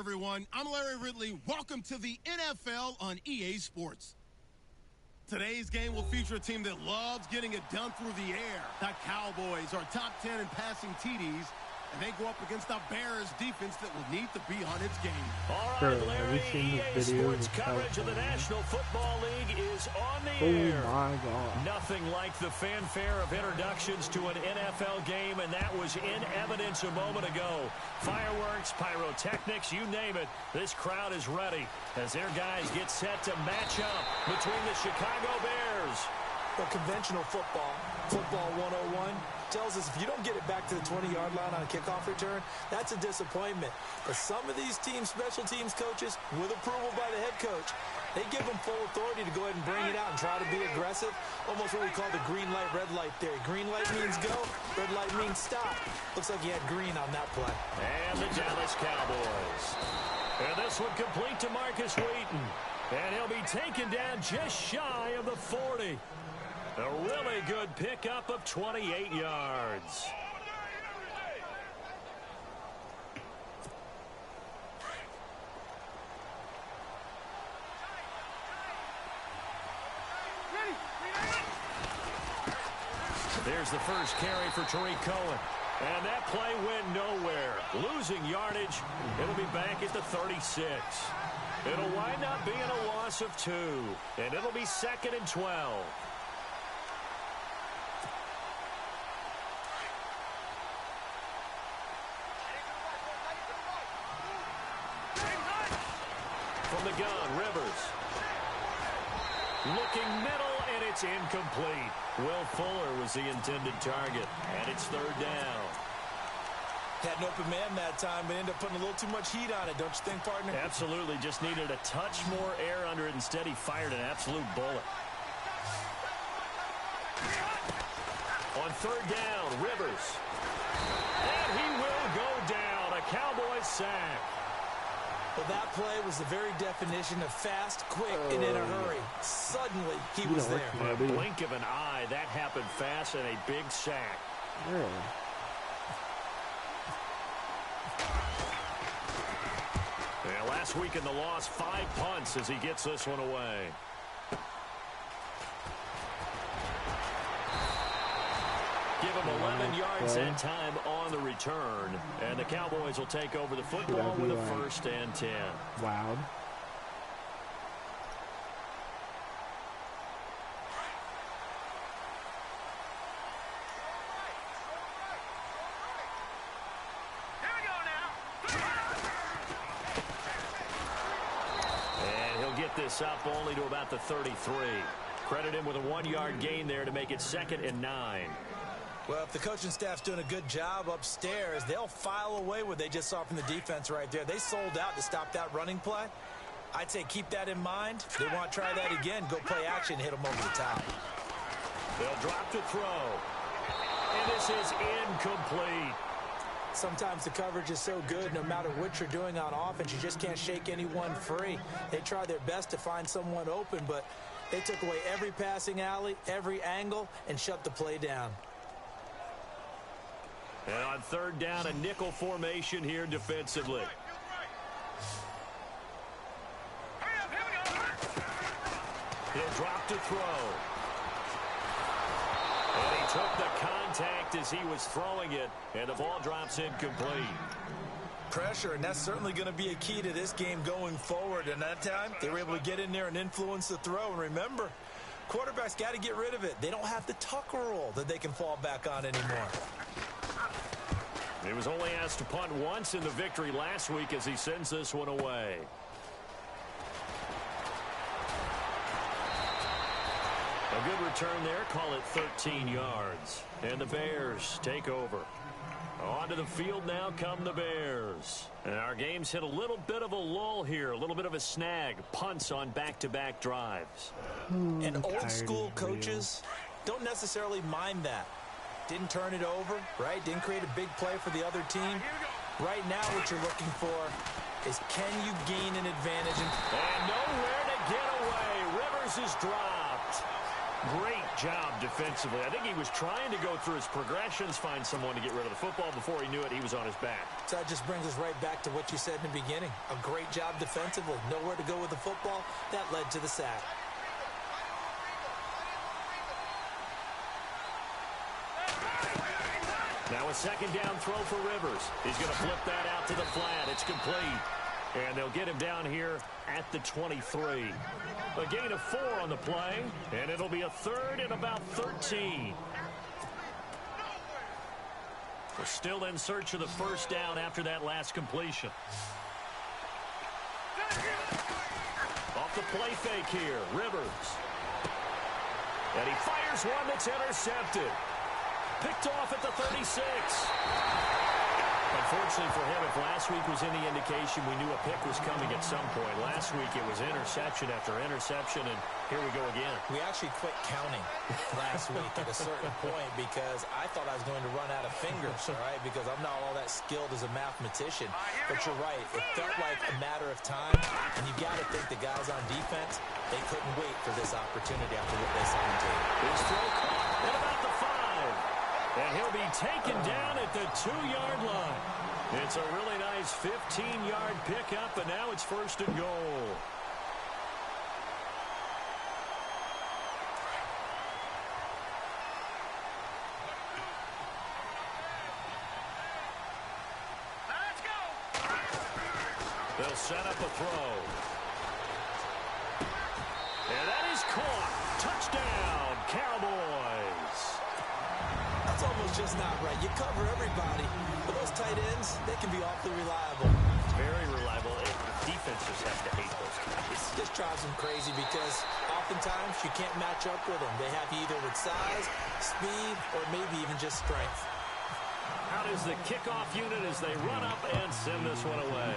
everyone. I'm Larry Ridley. Welcome to the NFL on EA Sports. Today's game will feature a team that loves getting it done through the air. The Cowboys are top 10 in passing TDs, and they go up against the Bears defense that will need to be on its game. All right, Larry, EA Sports coverage of the National Football League is on the air. Oh, my God. Nothing like the fanfare of introductions to an NFL game, and that was in evidence a moment ago. Fireworks, pyrotechnics, you name it. This crowd is ready as their guys get set to match up between the Chicago Bears. Well, conventional football 101, tells us if you don't get it back to the 20-yard line on a kickoff return, that's a disappointment. But some of these teams, special teams coaches, with approval by the head coach, they give them full authority to go ahead and bring it out and try to be aggressive. Almost what we call the green light, red light theory. Green light means go, red light means stop. Looks like he had green on that play. And the Dallas Cowboys. And this one complete to Marcus Wheaton. And he'll be taken down just shy of the 40. A really good pickup of 28 yards. There's the first carry for Tariq Cohen. And that play went nowhere. Losing yardage. It'll be back at the 36. It'll wind up being a loss of 2. And it'll be 2nd and 12. From the gun, Rivers. Looking middle, and it's incomplete. Will Fuller was the intended target, and it's 3rd down. Had an open man that time, but ended up putting a little too much heat on it, don't you think, partner? Absolutely. Just needed a touch more air under it. Instead, he fired an absolute bullet. On 3rd down, Rivers. And he will go down. A Cowboys sack. Well, that play was the very definition of fast, quick, and in a hurry. Suddenly, he was there. In a blink of an eye, that happened fast and a big sack. Really? Yeah, last week in the loss, 5 punts as he gets this one away. Give him 11 yards that time on the return. And the Cowboys will take over the football with a 1st and 10. Loud. And he'll get this up only to about the 33. Credit him with a 1-yard gain there to make it 2nd and 9. Well, if the coaching staff's doing a good job upstairs, they'll file away what they just saw from the defense right there. They sold out to stop that running play. I'd say keep that in mind. If they want to try that again, go play action, hit them over the top. They'll drop to throw. And this is incomplete. Sometimes the coverage is so good, no matter what you're doing on offense, you just can't shake anyone free. They try their best to find someone open, but they took away every passing alley, every angle, and shut the play down. And on 3rd down, a nickel formation here defensively. He'll drop to throw. And he took the contact as he was throwing it, and the ball drops incomplete. Pressure, and that's certainly going to be a key to this game going forward. And that time, they were able to get in there and influence the throw. And remember, quarterbacks got to get rid of it. They don't have the tuck rule that they can fall back on anymore. He was only asked to punt once in the victory last week as he sends this one away. A good return there. Call it 13 yards. And the Bears take over. Onto the field now come the Bears. And our game's hit a little bit of a lull here. A little bit of a snag. Punts on back-to-back drives. And old-school coaches don't necessarily mind that. Didn't turn it over, right? Didn't create a big play for the other team. Right now what you're looking for is can you gain an advantage? And nowhere to get away. Rivers is dropped. Great job defensively. I think he was trying to go through his progressions, find someone to get rid of the football. Before he knew it, he was on his back. So that just brings us right back to what you said in the beginning. A great job defensively. Nowhere to go with the football. That led to the sack. Now a second down throw for Rivers. He's going to flip that out to the flat. It's complete. And they'll get him down here at the 23. A gain of 4 on the play, and it'll be a third and about 13. We're still in search of the first down after that last completion. Off the play fake here, Rivers. And he fires one that's intercepted. Picked off at the 36. Unfortunately for him, if last week was any indication, we knew a pick was coming at some point. Last week it was interception after interception, and here we go again. We actually quit counting last week at a certain point because I thought I was going to run out of fingers, all right, because I'm not all that skilled as a mathematician. But you're right. It felt like a matter of time, and you got to think the guys on defense, they couldn't wait for this opportunity after what they saw on tape. His throw caught at about the 5. And he'll be taken down at the 2-yard line. It's a really nice 15-yard pickup, and now it's first and goal. Let's go. They'll set up a throw. And that is caught. Touchdown, Cowboys. That's almost just not right. You cover everybody, but those tight ends, they can be awfully reliable. Very reliable. Defense just has to hate those guys. Just drives them crazy because oftentimes you can't match up with them. They have you either with size, speed, or maybe even just strength. Out is the kickoff unit as they run up and send this one away.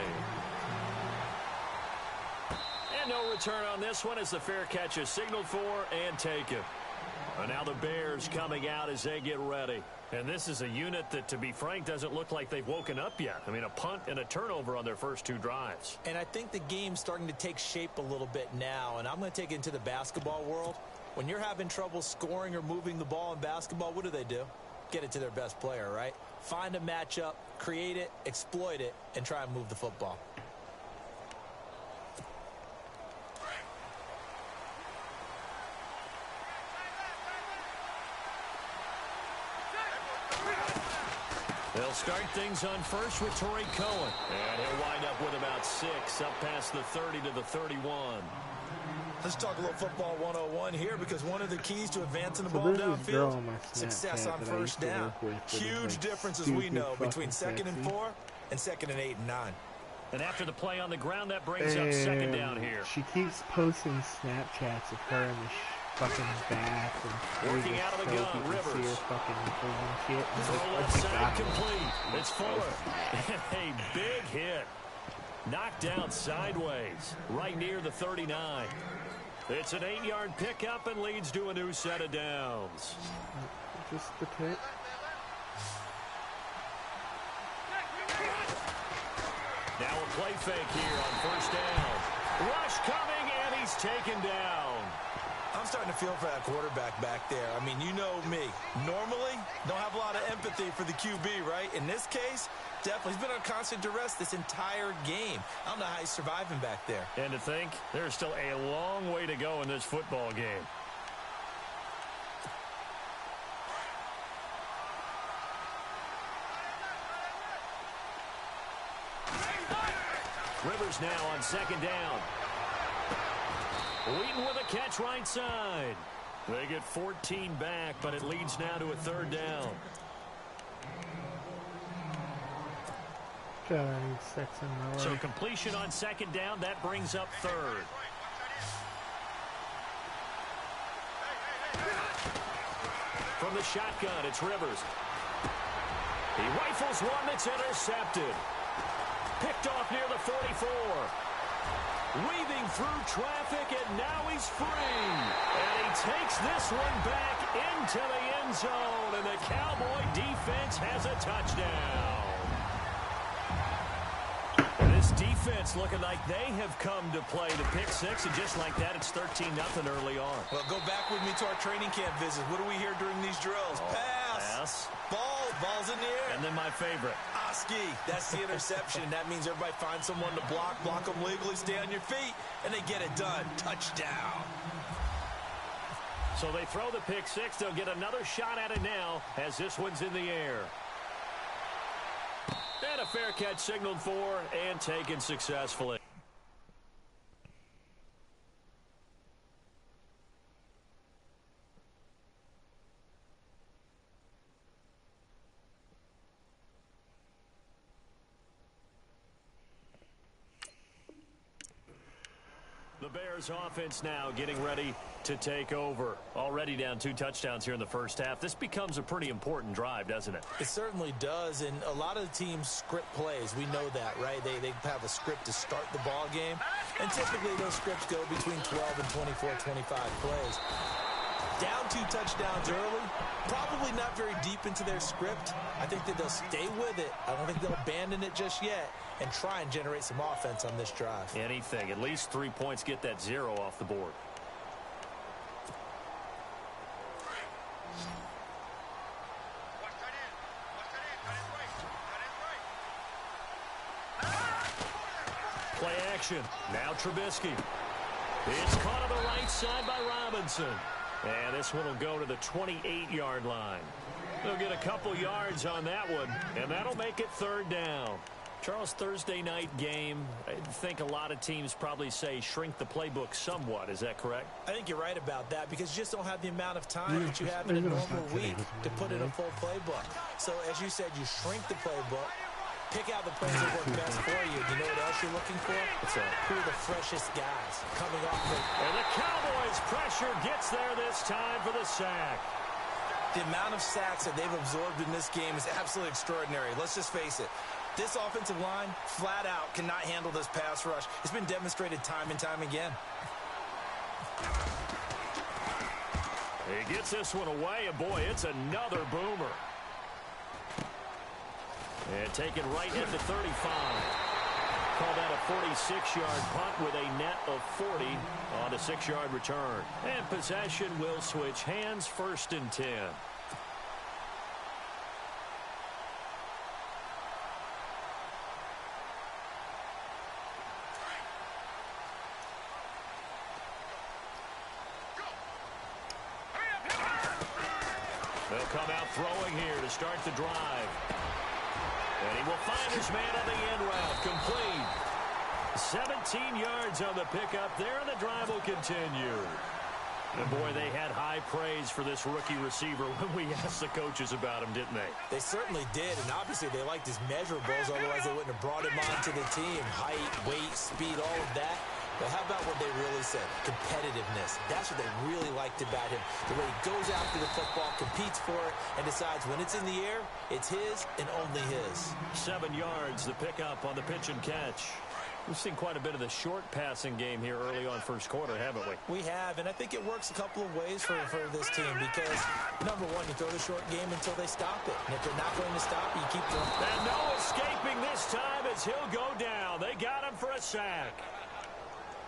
And no return on this one as the fair catch is signaled for and taken. And now the Bears coming out as they get ready. And this is a unit that, to be frank, doesn't look like they've woken up yet. I mean, a punt and a turnover on their first 2 drives. And I think the game's starting to take shape a little bit now. And I'm going to take it into the basketball world. When you're having trouble scoring or moving the ball in basketball, what do? Get it to their best player, right? Find a matchup, create it, exploit it, and try and move the football. They'll start things on first with Torrey Cohen. And he'll wind up with about 6 up past the 30 to the 31. Let's talk a little football 101 here because one of the keys to advancing the ball downfield, success on first down. Huge difference, as we know, between 2nd and 4 and 2nd and 8 and 9. And after the play on the ground, that brings up second down here. She keeps posting Snapchats of her in the fucking bath and working out of the gun, Rivers. Throw left side complete. It's Fuller. A big hit. Knocked down sideways, right near the 39. It's an 8-yard pickup and leads to a new set of downs. Just the pick. Now a play fake here on first down. Rush coming, and he's taken down. I'm starting to feel for that quarterback back there. I mean, you know me. Normally, don't have a lot of empathy for the QB, right? In this case, definitely. He's been on constant duress this entire game. I don't know how he's surviving back there. And to think, there's still a long way to go in this football game. Rivers now on second down. Wheaton with a catch right side. They get 14 back, but it leads now to a third down. So completion on second down, that brings up third. From the shotgun, it's Rivers. He rifles one that's intercepted. Picked off near the 44. Weaving through traffic, and now he's free. And he takes this one back into the end zone, and the Cowboy defense has a touchdown. And this This defense looking like they have come to play the pick six, and just like that, it's 13-0 early on. Well, go back with me to our training camp visit. What do we hear during these drills? Pass. Ball's in the air. And then my favorite. Oski. That's the interception. That means everybody finds someone to block them legally, stay on your feet, and they get it done. Touchdown. So they throw the pick six. They'll get another shot at it now as this one's in the air. And a fair catch signaled for and taken successfully. The Bears offense now getting ready to take over. Already down 2 touchdowns here in the first half. This becomes a pretty important drive, doesn't it? It certainly does, and a lot of the teams script plays. We know that, right? They have a script to start the ball game, and typically those scripts go between 12 and 24, 25 plays. Down 2 touchdowns early, probably not very deep into their script. I think that they'll stay with it. I don't think they'll abandon it just yet and try and generate some offense on this drive. Anything. At least 3 points, get that 0 off the board. Play action. Now Trubisky. It's caught on the right side by Robinson. And this one will go to the 28-yard line. They'll get a couple yards on that one, and that'll make it 3rd down. Charles, Thursday night game, I think a lot of teams probably say shrink the playbook somewhat. Is that correct? I think you're right about that because you just don't have the amount of time that you have in a normal week to put in a full playbook. So, as you said, you shrink the playbook, pick out the plays that work best for you. You know what else you're looking for? Who are the freshest guys coming off the... And the Cowboys' pressure gets there this time for the sack. The amount of sacks that they've absorbed in this game is absolutely extraordinary. Let's just face it. This offensive line, flat out, cannot handle this pass rush. It's been demonstrated time and time again. He gets this one away, and boy, it's another boomer. And taken right at the 35. Call that a 46-yard punt with a net of 40 on a 6-yard return. And possession will switch hands, 1st and 10. They'll come out throwing here to start the drive. And he will find his man on the end route. Complete. 17 yards on the pickup there, and the drive will continue. And boy, they had high praise for this rookie receiver when we asked the coaches about him, didn't they? They certainly did, and obviously they liked his measurables, otherwise they wouldn't have brought him onto the team. Height, weight, speed, all of that. But how about what they really said? Competitiveness. That's what they really liked about him. The way he goes after the football, competes for it, and decides when it's in the air, it's his and only his. 7 yards, the pickup on the pitch and catch. We've seen quite a bit of the short passing game here early on first quarter, haven't we? We have, and I think it works a couple of ways for this team because, number one, you throw the short game until they stop it. And if they're not going to stop it, you keep throwing. And no escaping this time as he'll go down. They got him for a sack.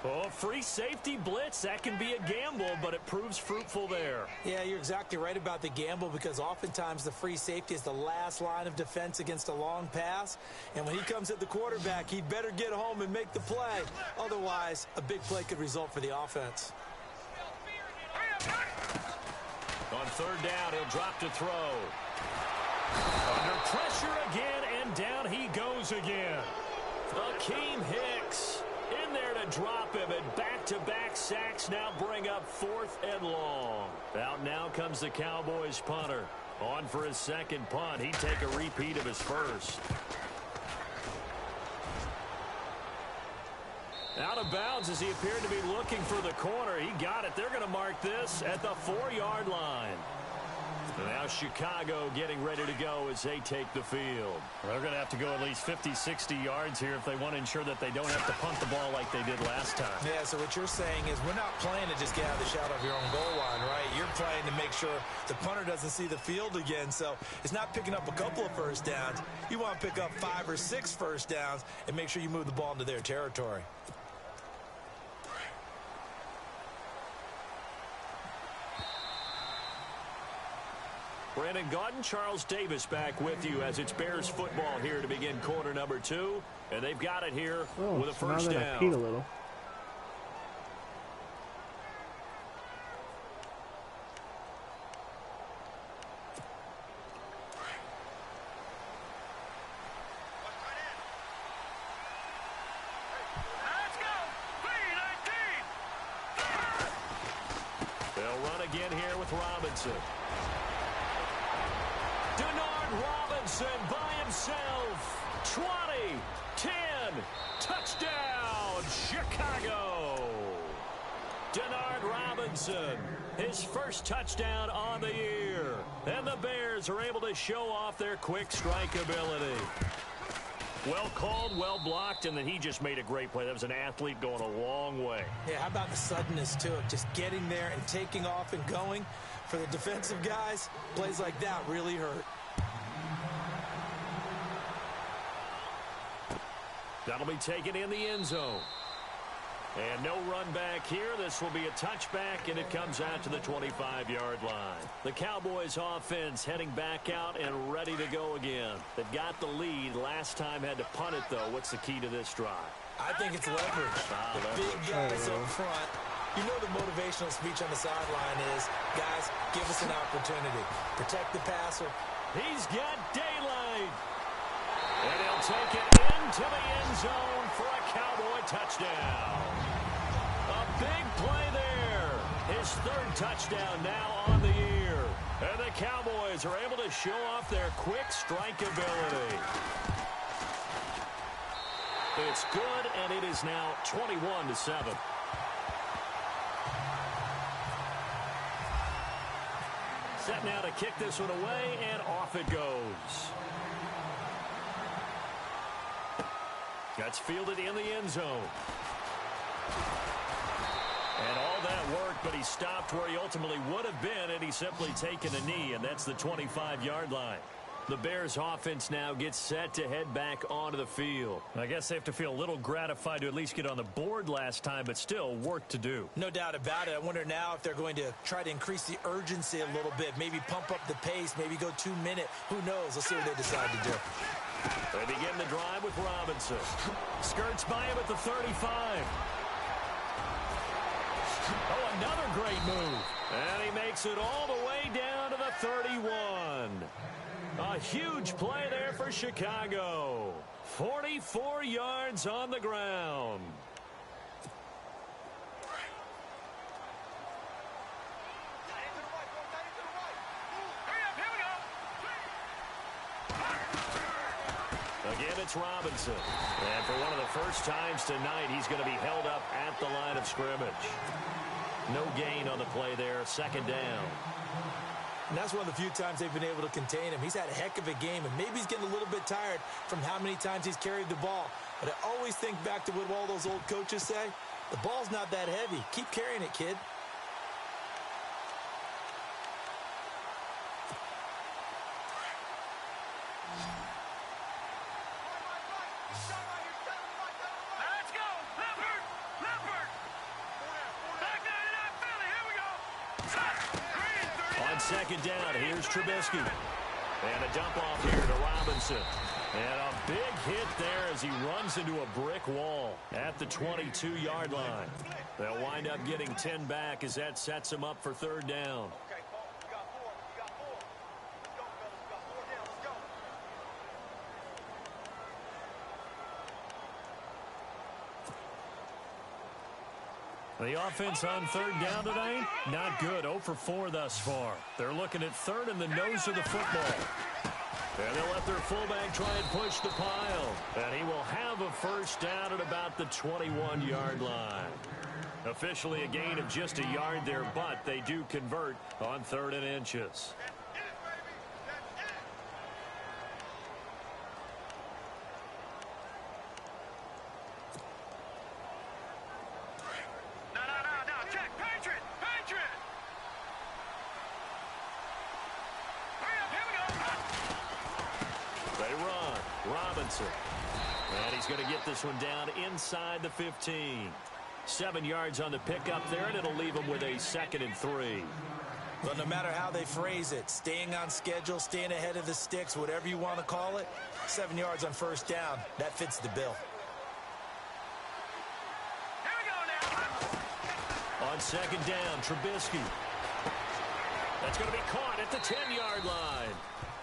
Oh, free safety blitz, that can be a gamble, but it proves fruitful there. Yeah, you're exactly right about the gamble because oftentimes the free safety is the last line of defense against a long pass. And when he comes at the quarterback, he'd better get home and make the play. Otherwise, a big play could result for the offense. On 3rd down, he'll drop to throw. Under pressure again, and down he goes again. Akeem Hicks in there to drop him, and back-to-back sacks now bring up 4th and long. Out now comes the Cowboys punter. On for his 2nd punt. He'd take a repeat of his 1st. Out of bounds as he appeared to be looking for the corner. He got it. They're going to mark this at the 4-yard line. Now Chicago getting ready to go as they take the field. They're going to have to go at least 50, 60 yards here if they want to ensure that they don't have to punt the ball like they did last time. Yeah, so what you're saying is we're not playing to just get out of the shadow of your own goal line, right? You're playing to make sure the punter doesn't see the field again. So it's not picking up a couple of first downs. You want to pick up 5 or 6 first downs and make sure you move the ball into their territory. Brandon Gaudin, Charles Davis back with you as it's Bears football here to begin quarter number 2. And they've got it here with a first down. I peed a little. Let's go. 3-19. They'll run again here with Robinson. Denard Robinson by himself. 20, 10, touchdown, Chicago. Denard Robinson, his first touchdown on the year. And the Bears are able to show off their quick strike ability. Well called, well blocked, and then he just made a great play. That was an athlete going a long way. Yeah, how about the suddenness to it? Just getting there and taking off and going. For the defensive guys, plays like that really hurt. That'll be taken in the end zone. And no run back here. This will be a touchback, and it comes out to the 25-yard line. The Cowboys offense heading back out and ready to go again. They've got the lead. Last time had to punt it, though. What's the key to this drive? I think it's leverage. The big guys up front. You know the motivational speech on the sideline is, guys, give us an opportunity. Protect the passer. He's got daylight. And he'll take it into the end zone for a Cowboy touchdown. A big play there. His 3rd touchdown now on the year. And the Cowboys are able to show off their quick strike ability. It's good, and it is now 21-7. Set now to kick this one away, and off it goes. That's fielded in the end zone. And all that work, but he stopped where he ultimately would have been, and he's simply taken a knee, and that's the 25-yard line. The Bears offense now gets set to head back onto the field. I guess they have to feel a little gratified to at least get on the board last time, but still work to do. No doubt about it. I wonder now if they're going to try to increase the urgency a little bit, maybe pump up the pace, maybe go 2-minute. Who knows? Let's see what they decide to do. They begin the drive with Robinson. Skirts by him at the 35. Oh, another great move. And he makes it all the way down to the 31. A huge play there for Chicago. 44 yards on the ground. Again, it's Robinson. And for one of the first times tonight, he's going to be held up at the line of scrimmage. No gain on the play there. 2nd down. And that's one of the few times they've been able to contain him. He's had a heck of a game, and maybe he's getting a little bit tired from how many times he's carried the ball. But I always think back to what all those old coaches say. The ball's not that heavy. Keep carrying it, kid. Let's go. Leopard. Leopard. Back there to that Philly. Here we go. On 2nd down, here's Trubisky. And a dump off here to Robinson. And a big hit there as he runs into a brick wall at the 22-yard line. They'll wind up getting 10 back as that sets him up for 3rd down. Okay, Paul, we got 4. We got 4. Let's go, fellas. We got 4 down. Let's go. The offense on 3rd down tonight, not good. 0 for 4 thus far. They're looking at 3rd in the nose of the football. And they'll let their fullback try and push the pile. And he will have a first down at about the 21-yard line. Officially a gain of just a yard there, but they do convert on 3rd and inches. Robinson. And he's going to get this one down inside the 15. 7 yards on the pickup there, and it'll leave him with a 2nd and 3. Well, no matter how they phrase it, staying on schedule, staying ahead of the sticks, whatever you want to call it, 7 yards on first down, that fits the bill. Here we go now. On 2nd down, Trubisky. That's going to be caught at the 10-yard line.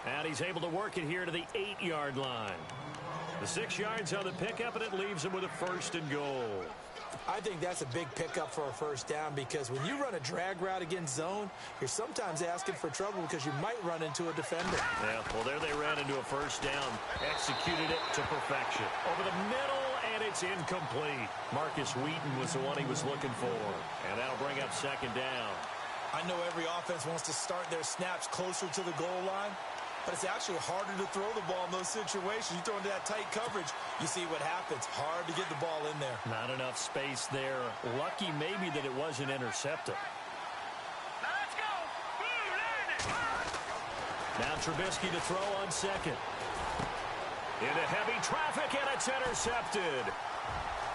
And he's able to work it here to the 8-yard line. The 6 yards on the pickup, and it leaves him with a 1st and goal. I think that's a big pickup for a first down because when you run a drag route against zone, you're sometimes asking for trouble because you might run into a defender. Yeah, well, there they ran into a first down. Executed it to perfection. Over the middle, and it's incomplete. Marcus Wheaton was the one he was looking for. And that'll bring up 2nd down. I know every offense wants to start their snaps closer to the goal line, but it's actually harder to throw the ball in those situations. You throw into that tight coverage, you see what happens. Hard to get the ball in there. Not enough space there. Lucky maybe that it wasn't intercepted. Let's go. Blue landed. Now Trubisky to throw on 2nd. Into heavy traffic, and it's intercepted.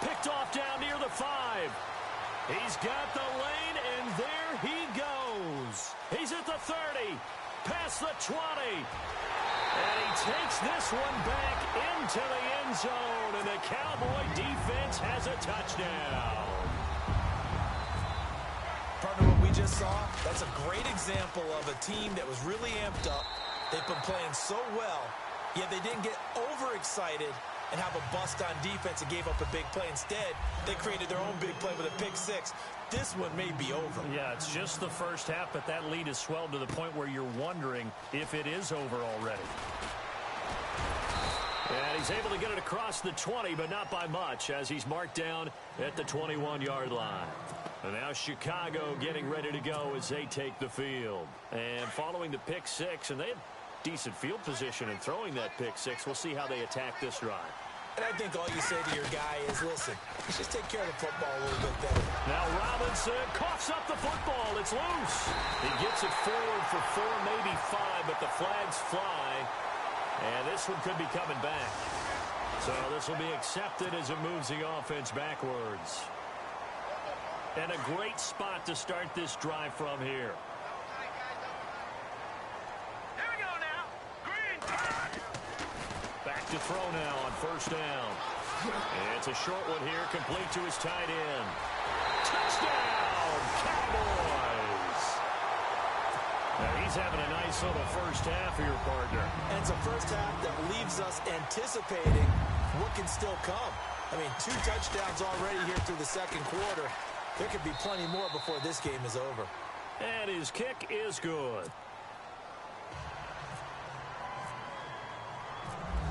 Picked off down near the 5. He's got the lane, and there he goes. He's at the 30. Past the 20. And he takes this one back into the end zone. And the Cowboy defense has a touchdown. Partner, what we just saw, that's a great example of a team that was really amped up. They've been playing so well, yet they didn't get overexcited and have a bust on defense and gave up a big play. Instead, they created their own big play with a pick 6. This one may be over. Yeah, it's just the first half, but that lead has swelled to the point where you're wondering if it is over already. And he's able to get it across the 20, but not by much, as he's marked down at the 21-yard line. And now Chicago getting ready to go as they take the field. And following the pick 6, and they had decent field position in throwing that pick 6. We'll see how they attack this drive. And I think all you say to your guy is, listen, just take care of the football a little bit better. Now Robinson coughs up the football. It's loose. He gets it forward for 4, maybe 5, but the flags fly. And this one could be coming back. So this will be accepted as it moves the offense backwards. And a great spot to start this drive from here. Here we go now. Green. Back to throw now on first down. And it's a short one here, complete to his tight end. Touchdown, Cowboys! Now he's having a nice little first half here, partner. And it's a first half that leaves us anticipating what can still come. I mean, 2 touchdowns already here through the second quarter. There could be plenty more before this game is over. And his kick is good.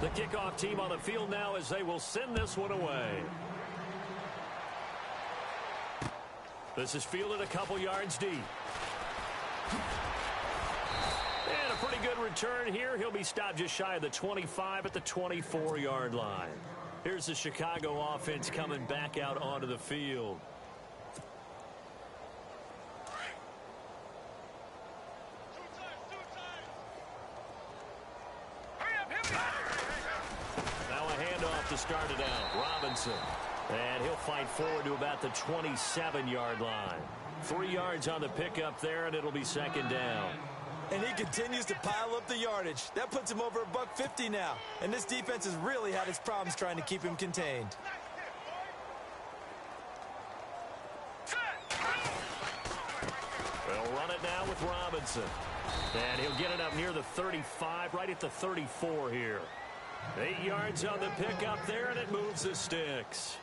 The kickoff team on the field now as they will send this one away. This is fielded a couple yards deep. And a pretty good return here. He'll be stopped just shy of the 25 at the 24-yard line. Here's the Chicago offense coming back out onto the field. To start it out, Robinson. And he'll fight forward to about the 27-yard line. 3 yards on the pickup there, and it'll be 2nd down. And he continues to pile up the yardage. That puts him over $150 now. And this defense has really had its problems trying to keep him contained. They'll run it now with Robinson. And he'll get it up near the 35, right at the 34 here. 8 yards on the pickup there, and it moves the sticks.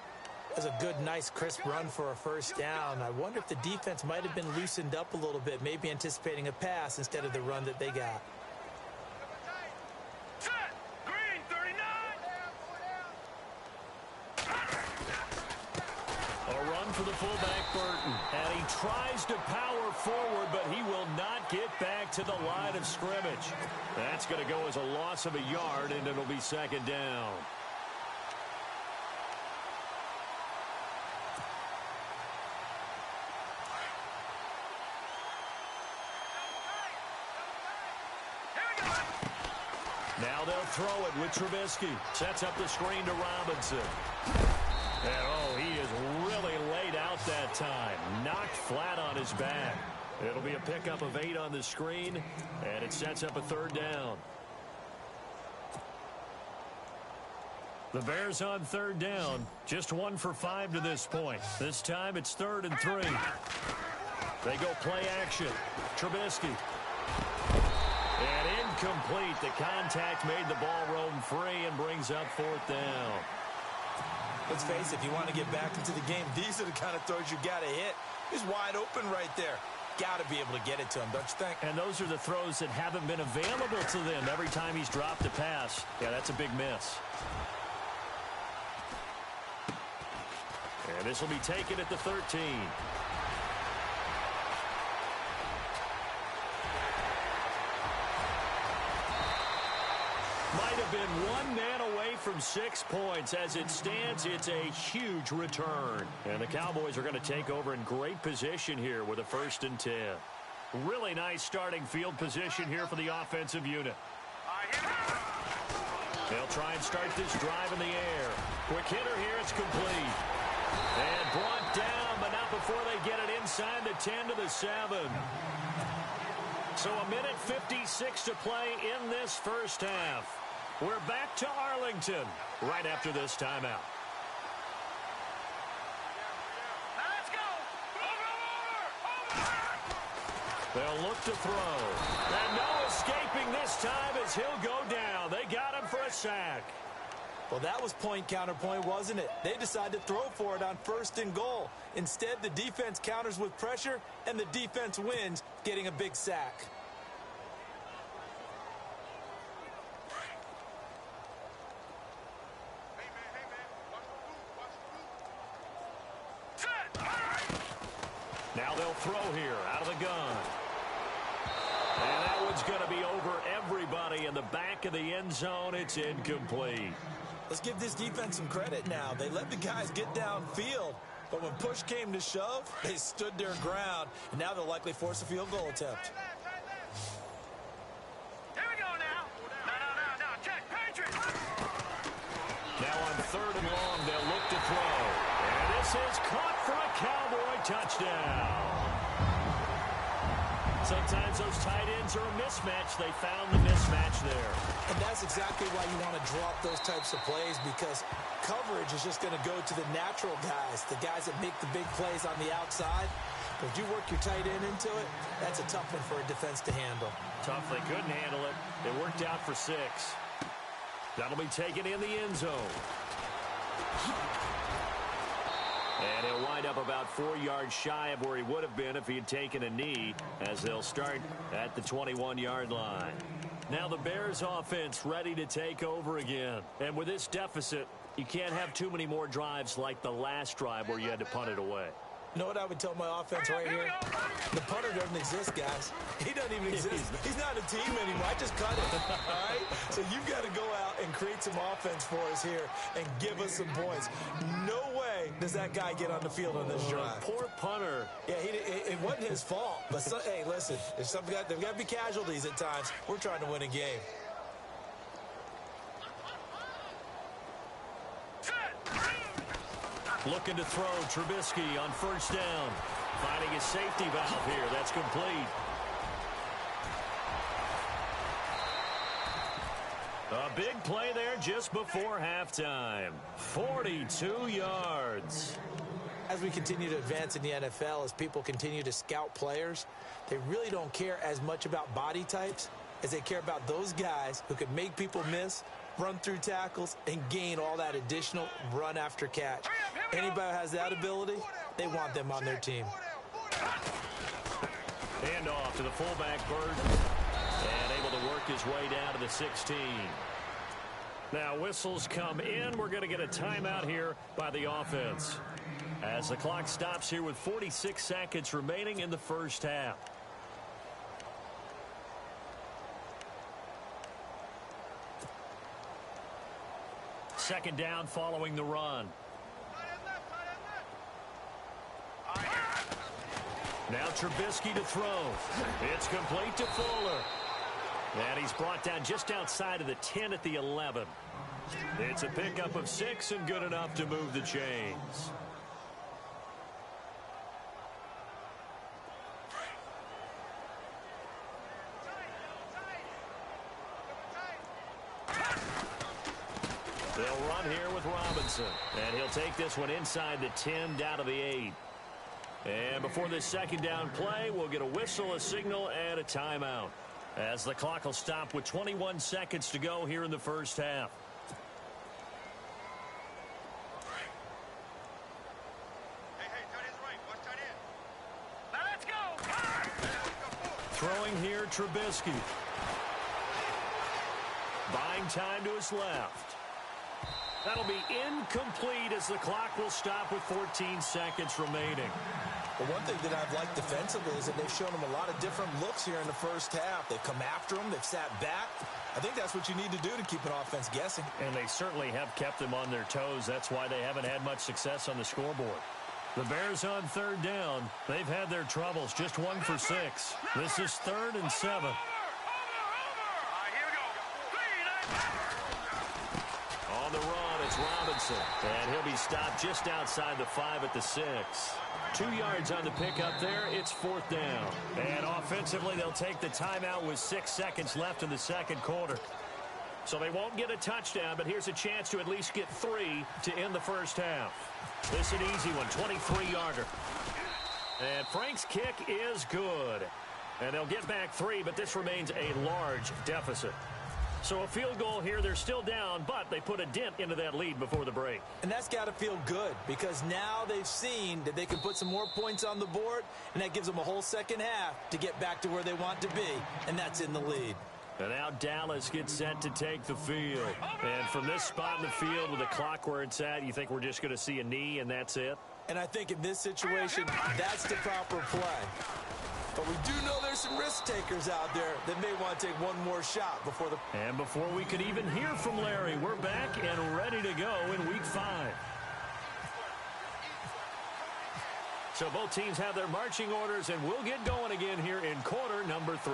That's a good, nice, crisp run for a first down. I wonder if the defense might have been loosened up a little bit, maybe anticipating a pass instead of the run that they got. Green 39. A run for the fullback, Burton. And he tries to power forward, but he will not get back to the line of scrimmage. That's going to go as a loss of a yard, and it'll be 2nd down. Now they'll throw it with Trubisky. Sets up the screen to Robinson. And, oh, he is really laid out that time. Knocked flat on his back. It'll be a pickup of 8 on the screen, and it sets up a 3rd down. The Bears on 3rd down. Just 1 for 5 to this point. This time it's 3rd and 3. They go play action. Trubisky. And incomplete. The contact made the ball roam free and brings up 4th down. Let's face it, if you want to get back into the game, these are the kind of throws you got to hit. He's wide open right there. Got to be able to get it to him, don't you think? And those are the throws that haven't been available to them every time he's dropped a pass. Yeah, that's a big miss. And this will be taken at the 13. Might have been one man away from 6 points. As it stands, it's a huge return. And the Cowboys are going to take over in great position here with a 1st and 10. Really nice starting field position here for the offensive unit. They'll try and start this drive in the air. Quick hitter here, it's complete. And brought down, but not before they get it inside the 10 to the 7. So a minute 56 to play in this 1st half. We're back to Arlington right after this timeout. Let's go! Over! They'll look to throw. And no escaping this time as he'll go down. They got him for a sack. Well, that was point counterpoint, wasn't it? They decided to throw for it on 1st and goal. Instead, the defense counters with pressure, and the defense wins, getting a big sack. Now they'll throw here out of the gun. And that one's going to be over everybody in the back of the end zone. It's incomplete. Let's give this defense some credit now. They let the guys get downfield, but when push came to shove, they stood their ground, and now they'll likely force a field goal attempt. Here we go now. No. Check, Patriot. Now on 3rd and long, they'll look to throw. And this is caught for a Cowboy touchdown. Sometimes those tight ends are a mismatch. They found the mismatch there. And that's exactly why you want to drop those types of plays, because coverage is just going to go to the natural guys, the guys that make the big plays on the outside. But if you work your tight end into it, that's a tough one for a defense to handle. Tough, they couldn't handle it. It worked out for 6. That'll be taken in the end zone. And he'll wind up about 4 yards shy of where he would have been if he had taken a knee, as they'll start at the 21-yard line. Now the Bears offense ready to take over again. And with this deficit, you can't have too many more drives like the last drive where you had to punt it away. You know what I would tell my offense right here? The punter doesn't exist, guys. He doesn't even exist. He's not a team anymore. I just cut it, all right? So you've got to go out and create some offense for us here and give us some points. No way does that guy get on the field on this drive. Poor punter. Yeah, it wasn't his fault. But, hey, listen, there's got to be casualties at times. We're trying to win a game. Looking to throw, Trubisky on 1st down. Finding his safety valve here. That's complete. A big play there just before halftime. 42 yards. As we continue to advance in the NFL, as people continue to scout players, they really don't care as much about body types as they care about those guys who can make people miss, run through tackles, and gain all that additional run after catch. Anybody who has that ability, they want them on their team. Hand off to the fullback, Burton. And able to work his way down to the 16. Now whistles come in. We're going to get a timeout here by the offense, as the clock stops here with 46 seconds remaining in the 1st half. Second down following the run. Now Trubisky to throw. It's complete to Fuller. And he's brought down just outside of the 10 at the 11. It's a pickup of 6 and good enough to move the chains. They'll run here with Robinson. And he'll take this one inside the 10 down to the 8. And before this second down play, we'll get a whistle, a signal, and a timeout, as the clock will stop with 21 seconds to go here in the first half. Let's go. Throwing here, Trubisky. Buying time to his left. That'll be incomplete as the clock will stop with 14 seconds remaining. Well, one thing that I've liked defensively is that they've shown them a lot of different looks here in the first half. They've come after them. They've sat back. I think that's what you need to do to keep an offense guessing. And they certainly have kept them on their toes. That's why they haven't had much success on the scoreboard. The Bears on third down. They've had their troubles. Just 1 for 6. This is 3rd and 7. All right, here we go. On the run, it's Robinson. And he'll be stopped just outside the 5 at the 6. 2 yards on the pickup there. It's 4th down. And offensively, they'll take the timeout with 6 seconds left in the second quarter. So they won't get a touchdown, but here's a chance to at least get 3 to end the first half. This is an easy one, 23-yarder. And Frank's kick is good. And they'll get back 3, but this remains a large deficit. So a field goal here, they're still down, but they put a dent into that lead before the break. And that's got to feel good, because now they've seen that they can put some more points on the board, and that gives them a whole second half to get back to where they want to be, and that's in the lead. And now Dallas gets set to take the field. And from this spot in the field with the clock where it's at, you think we're just going to see a knee and that's it? And I think in this situation, that's the proper play. But we do know there's some risk takers out there that may want to take one more shot before the... And before we could even hear from Larry, we're back and ready to go in Week 5. So both teams have their marching orders, and we'll get going again here in quarter number 3.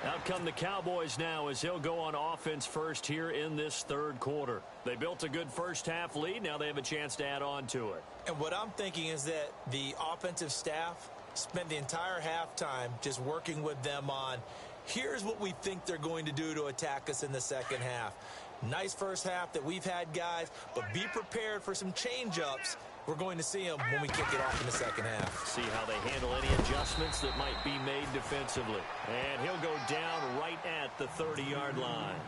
Out come the Cowboys now as they'll go on offense first here in this third quarter. They built a good first half lead. Now they have a chance to add on to it. And what I'm thinking is that the offensive staff spent the entire halftime just working with them on, here's what we think they're going to do to attack us in the second half. Nice first half that we've had, guys, but be prepared for some change-ups. We're going to see them when we kick it off in the second half. See how they handle any adjustments that might be made defensively. And he'll go down right at the 30-yard line.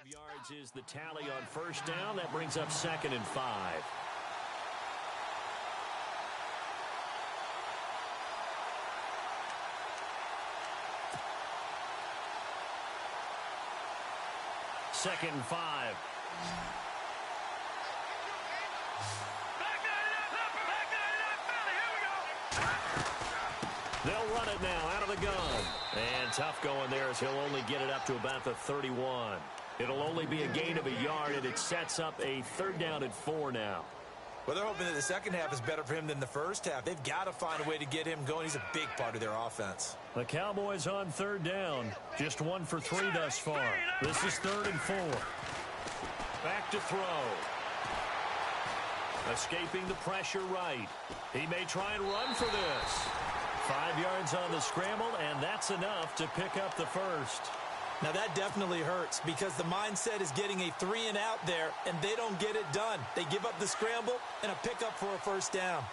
yards is the tally on first down. That brings up 2nd and 5. Second and 5. They'll run it now out of the gun. And tough going there as he'll only get it up to about the 31. It'll only be a gain of a yard, and it sets up a 3rd down and 4 now. Well, they're hoping that the second half is better for him than the first half. They've got to find a way to get him going. He's a big part of their offense. The Cowboys on 3rd down. Just 1 for 3 thus far. This is 3rd and 4. Back to throw. Escaping the pressure right. He may try and run for this. 5 yards on the scramble, and that's enough to pick up the first. Now that definitely hurts because the mindset is getting a 3 and out there, and they don't get it done. They give up the scramble and a pickup for a first down.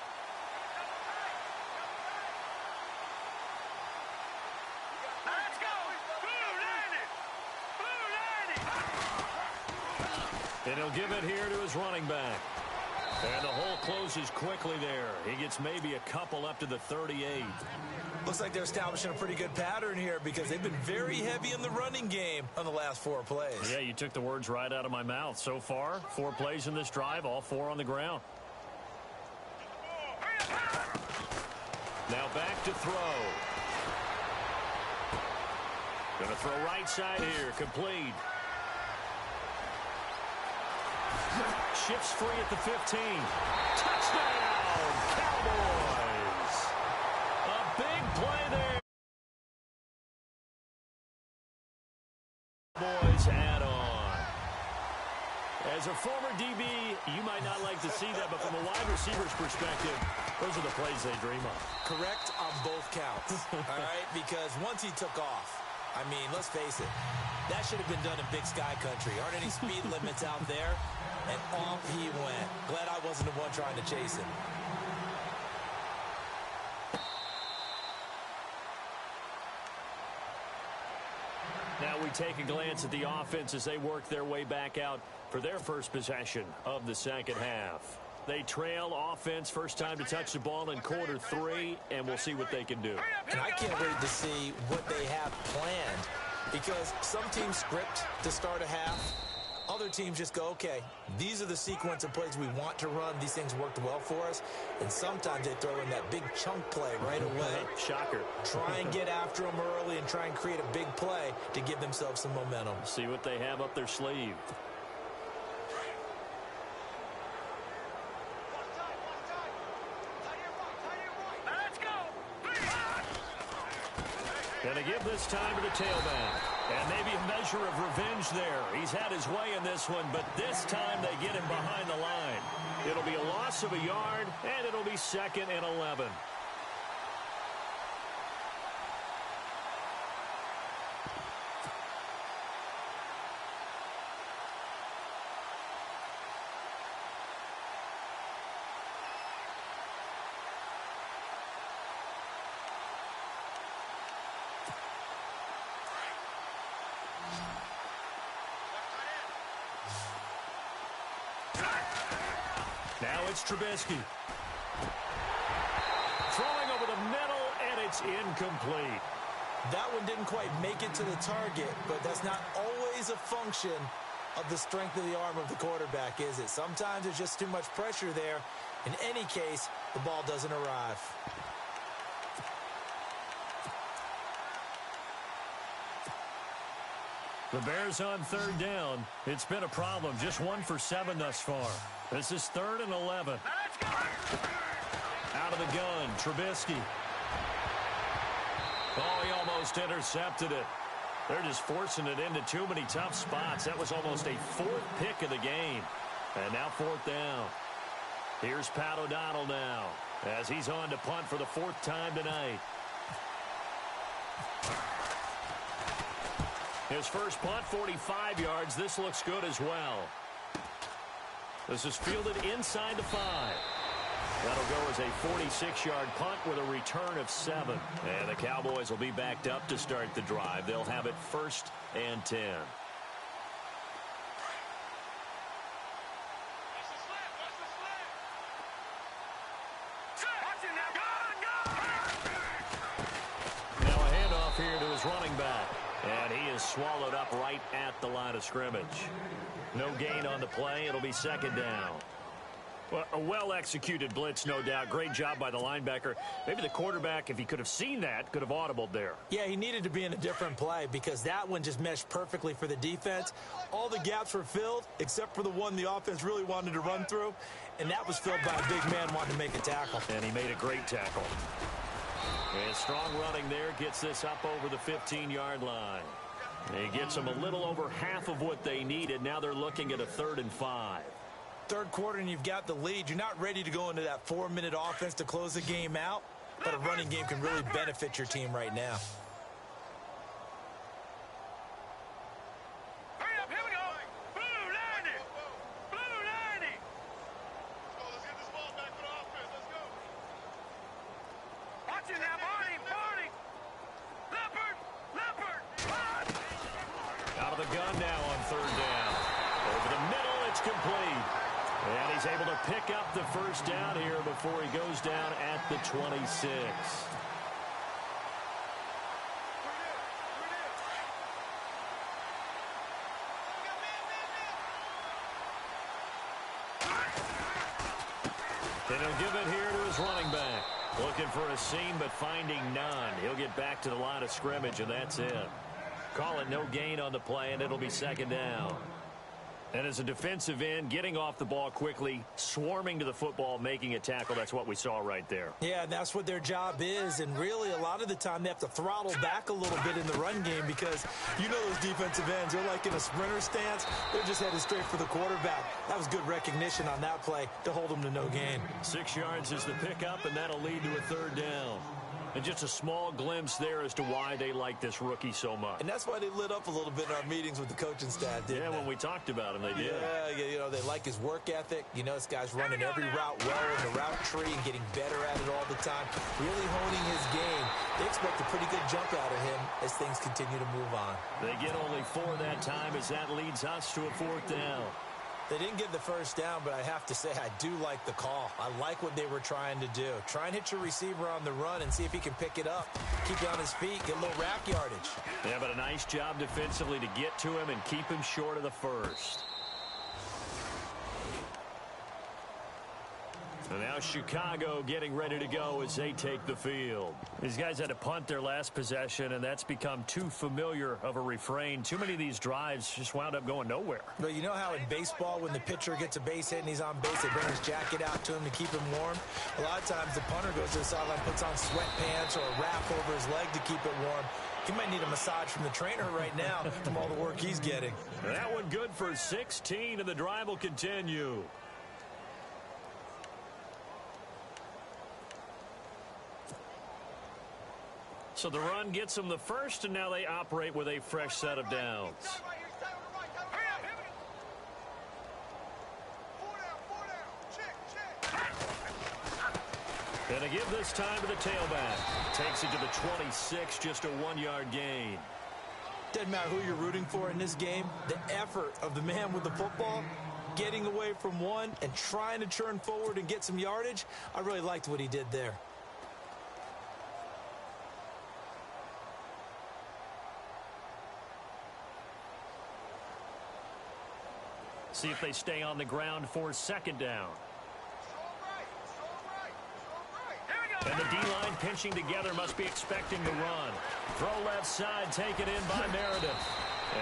Let's go! Blue 90! And he'll give it here to his running back. And the hole closes quickly there. He gets maybe a couple up to the 38. Looks like they're establishing a pretty good pattern here because they've been very heavy in the running game on the last 4 plays. Yeah, you took the words right out of my mouth. So far, 4 plays in this drive, all 4 on the ground. Now back to throw. Going to throw right side here, complete. Shifts free at the 15. Touchdown, Cowboys. A big play there. Cowboys add on. As a former DB, you might not like to see that, but from a wide receiver's perspective, those are the plays they dream of. Correct on both counts, all right? Because once he took off, I mean, let's face it, that should have been done in Big Sky Country. Aren't any speed limits out there? And off he went. Glad I wasn't the one trying to chase him. Now we take a glance at the offense as they work their way back out for their first possession of the second half. They trail offense, first time to touch the ball in quarter 3, and we'll see what they can do. And I can't wait to see what they have planned because some teams script to start a half. Other teams just go, okay, these are the sequence of plays we want to run. These things worked well for us. And sometimes they throw in that big chunk play right away. Shocker. Try and get after them early and try and create a big play to give themselves some momentum. See what they have up their sleeve. Let's go! Gonna give this time to the tailback. And maybe a measure of revenge there. He's had his way in this one, but this time they get him behind the line. It'll be a loss of a yard, and it'll be 2nd and 11. Now it's Trubisky. Throwing over the middle, and it's incomplete. That one didn't quite make it to the target, but that's not always a function of the strength of the arm of the quarterback, is it? Sometimes there's just too much pressure there. In any case, the ball doesn't arrive. The Bears on 3rd down. It's been a problem. Just 1 for 7 thus far. This is 3rd and 11. Out of the gun, Trubisky. Oh, he almost intercepted it. They're just forcing it into too many tough spots. That was almost a 4th pick of the game. And now 4th down. Here's Pat O'Donnell now as he's on to punt for the 4th time tonight. His first punt, 45 yards. This looks good as well. This is fielded inside the 5. That'll go as a 46-yard punt with a return of 7. And the Cowboys will be backed up to start the drive. They'll have it 1st and 10. his running back. And he is swallowed up right at the line of scrimmage. No gain on the play. It'll be second down. Well, a well-executed blitz, no doubt. Great job by the linebacker. Maybe the quarterback, if he could have seen that, could have audibled there. Yeah, he needed to be in a different play because that one just meshed perfectly for the defense. All the gaps were filled except for the one the offense really wanted to run through, and that was filled by a big man wanting to make a tackle. And he made a great tackle. And strong running there gets this up over the 15-yard line. He gets them a little over half of what they needed. Now they're looking at a 3rd and 5. Third quarter and you've got the lead. You're not ready to go into that 4-minute offense to close the game out, but a running game can really benefit your team right now. Hurry up, here we go. Blue 90. Blue 90. Let's get this ball back for the offense. Let's go. Watch it now, Barney. Barney. Leopard. Leopard. Run. Out of the gun now on 3rd down. Over the middle, it's complete. And he's able to pick up the first down here before he goes down at the 26. And he'll give it here to his running back. Looking for a seam, but finding none. He'll get back to the line of scrimmage, and that's it. Call it no gain on the play, and it'll be second down. And as a defensive end, getting off the ball quickly, swarming to the football, making a tackle, that's what we saw right there. Yeah, that's what their job is, and really a lot of the time they have to throttle back a little bit in the run game because you know those defensive ends, they're like in a sprinter stance. They're just headed straight for the quarterback. That was good recognition on that play to hold them to no gain. 6 yards is the pickup, and that'll lead to a 3rd down. And just a small glimpse there as to why they like this rookie so much. And that's why they lit up a little bit in our meetings with the coaching staff, didn't they? When we talked about him, they did. Yeah, you know, they like his work ethic. You know, this guy's running every route well in the route tree and getting better at it all the time, really honing his game. They expect a pretty good jump out of him as things continue to move on. They get only 4 that time as that leads us to a 4th down. They didn't get the first down, but I have to say I do like the call. I like what they were trying to do. Try and hit your receiver on the run and see if he can pick it up. Keep you on his feet, get a little rack yardage. Yeah, but a nice job defensively to get to him and keep him short of the first. And now Chicago getting ready to go as they take the field. These guys had to punt their last possession, and that's become too familiar of a refrain. Too many of these drives just wound up going nowhere. But you know how in baseball, when the pitcher gets a base hit and he's on base, they bring his jacket out to him to keep him warm? A lot of times the punter goes to the sideline, puts on sweatpants or a wrap over his leg to keep it warm. He might need a massage from the trainer right now from all the work he's getting. That one good for 16, and the drive will continue. So the run gets them the first, and now they operate with a fresh set of downs. And a give this time to the tailback. Takes it to the 26, just a 1-yard gain. Doesn't matter who you're rooting for in this game. The effort of the man with the football, getting away from one and trying to churn forward and get some yardage, I really liked what he did there. See if they stay on the ground for second down. And the D-line pinching together, must be expecting the run. Throw left side, taken in by Meredith.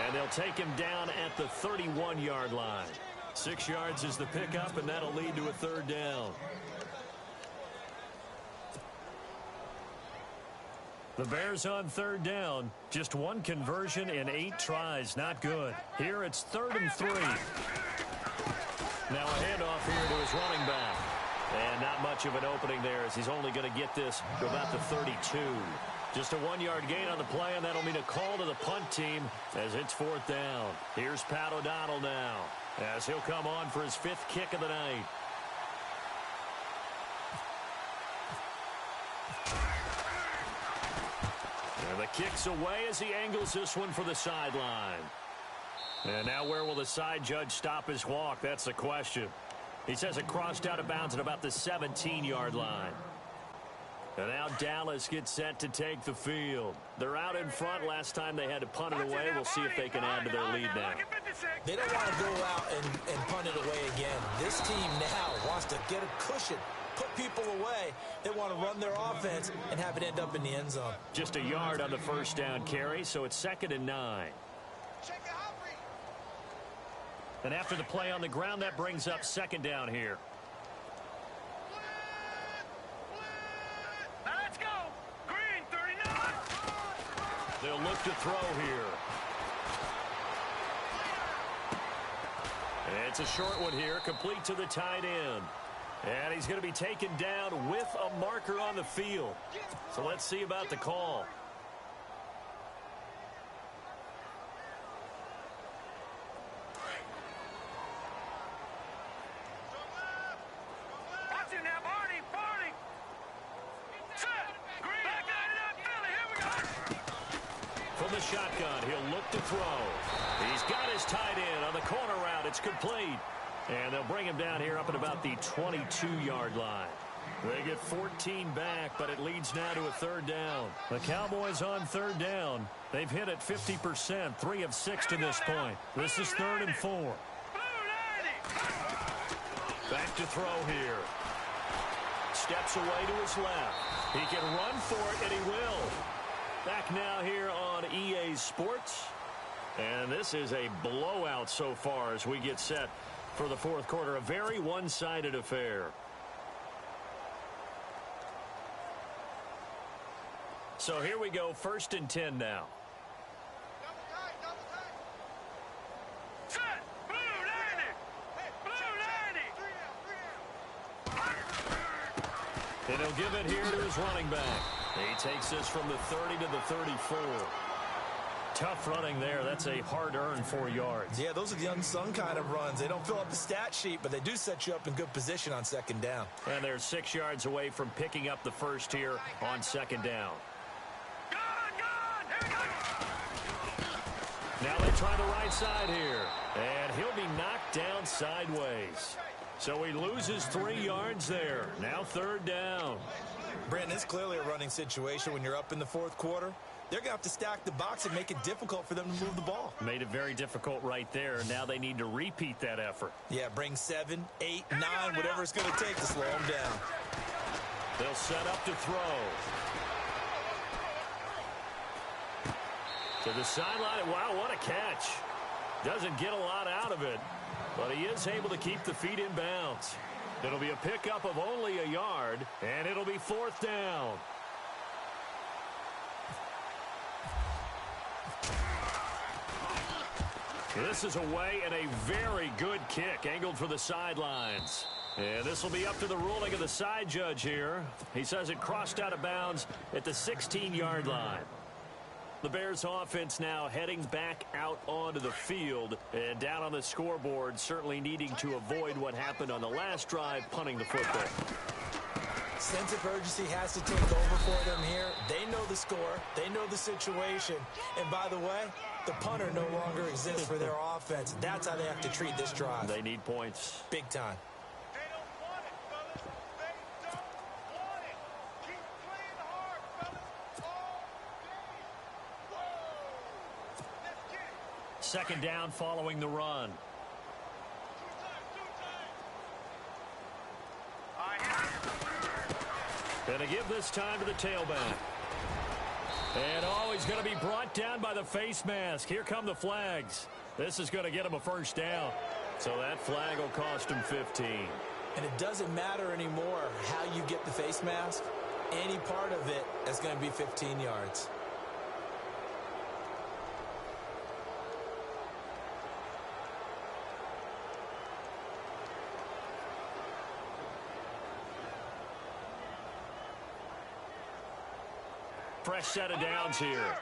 And they'll take him down at the 31-yard line. 6 yards is the pickup, and that'll lead to a 3rd down. The Bears on 3rd down. Just one conversion in 8 tries. Not good. Here it's 3rd and 3. Now a handoff here to his running back. And not much of an opening there as he's only going to get this to about the 32. Just a 1-yard gain on the play, and that'll mean a call to the punt team as it's 4th down. Here's Pat O'Donnell now as he'll come on for his 5th kick of the night. And the kick's away as he angles this one for the sideline. And now where will the side judge stop his walk? That's the question. He says it crossed out of bounds at about the 17-yard line. And now Dallas gets set to take the field. They're out in front. Last time they had to punt it away. We'll see if they can add to their lead now. They don't want to go out and punt it away again. This team now wants to get a cushion, put people away. They want to run their offense and have it end up in the end zone. Just a yard on the first down carry, so it's 2nd and 9. And after the play on the ground, that brings up 2nd down here. Now let's go. Green, 39. They'll look to throw here. And it's a short one here, complete to the tight end. And he's going to be taken down with a marker on the field. So let's see about the call. Watch it now, Barney. Set. Green. Back line it up, Philly. Here we go. From the shotgun, he'll look to throw. He's got his tight end on the corner route. It's complete. And they'll bring him down here up at about the 22-yard line. They get 14 back, but it leads now to a 3rd down. The Cowboys on 3rd down. They've hit it 50%, 3 of 6 to this point. This is 3rd and 4. Blue 90. Back to throw here. Steps away to his left. He can run for it, and he will. Back now here on EA Sports. And this is a blowout so far as we get set for the 4th quarter. A very one-sided affair. So here we go, 1st and 10 now. Set. Blue 90. Blue 90. And he'll give it here to his running back. He takes this from the 30 to the 34. Tough running there. That's a hard-earned 4 yards. Yeah, those are the unsung kind of runs. They don't fill up the stat sheet, but they do set you up in good position on 2nd down. And they're 6 yards away from picking up the first here on 2nd down. Gone. Here we go. Now they try the right side here. And he'll be knocked down sideways. So he loses 3 yards there. Now 3rd down. Brandon, it's clearly a running situation when you're up in the 4th quarter. They're going to have to stack the box and make it difficult for them to move the ball. Made it very difficult right there. Now they need to repeat that effort. Yeah, bring 7, 8, 9, whatever it's going to take to slow them down. They'll set up to throw. To the sideline. Wow, what a catch. Doesn't get a lot out of it, but he is able to keep the feet in bounds. It'll be a pickup of only a yard, and it'll be 4th down. This is away and a very good kick angled for the sidelines. And this will be up to the ruling of the side judge here. He says it crossed out of bounds at the 16-yard line. The Bears offense now heading back out onto the field and down on the scoreboard, certainly needing to avoid what happened on the last drive, punting the football. Sense of urgency has to take over for them here. They know the score. They know the situation. And by the way, the punter no longer exists for their offense. That's how they have to treat this drive. They need points. Big time. They don't want it, fellas. They don't want it. Keep playing hard, fellas. All day. Whoa. Let's get it. 2nd down following the run. And to give this time to the tailback. And he's going to be brought down by the face mask. Here come the flags. This is going to get him a 1st down. So that flag will cost him 15. And it doesn't matter anymore how you get the face mask. Any part of it is going to be 15 yards. Fresh set of downs here.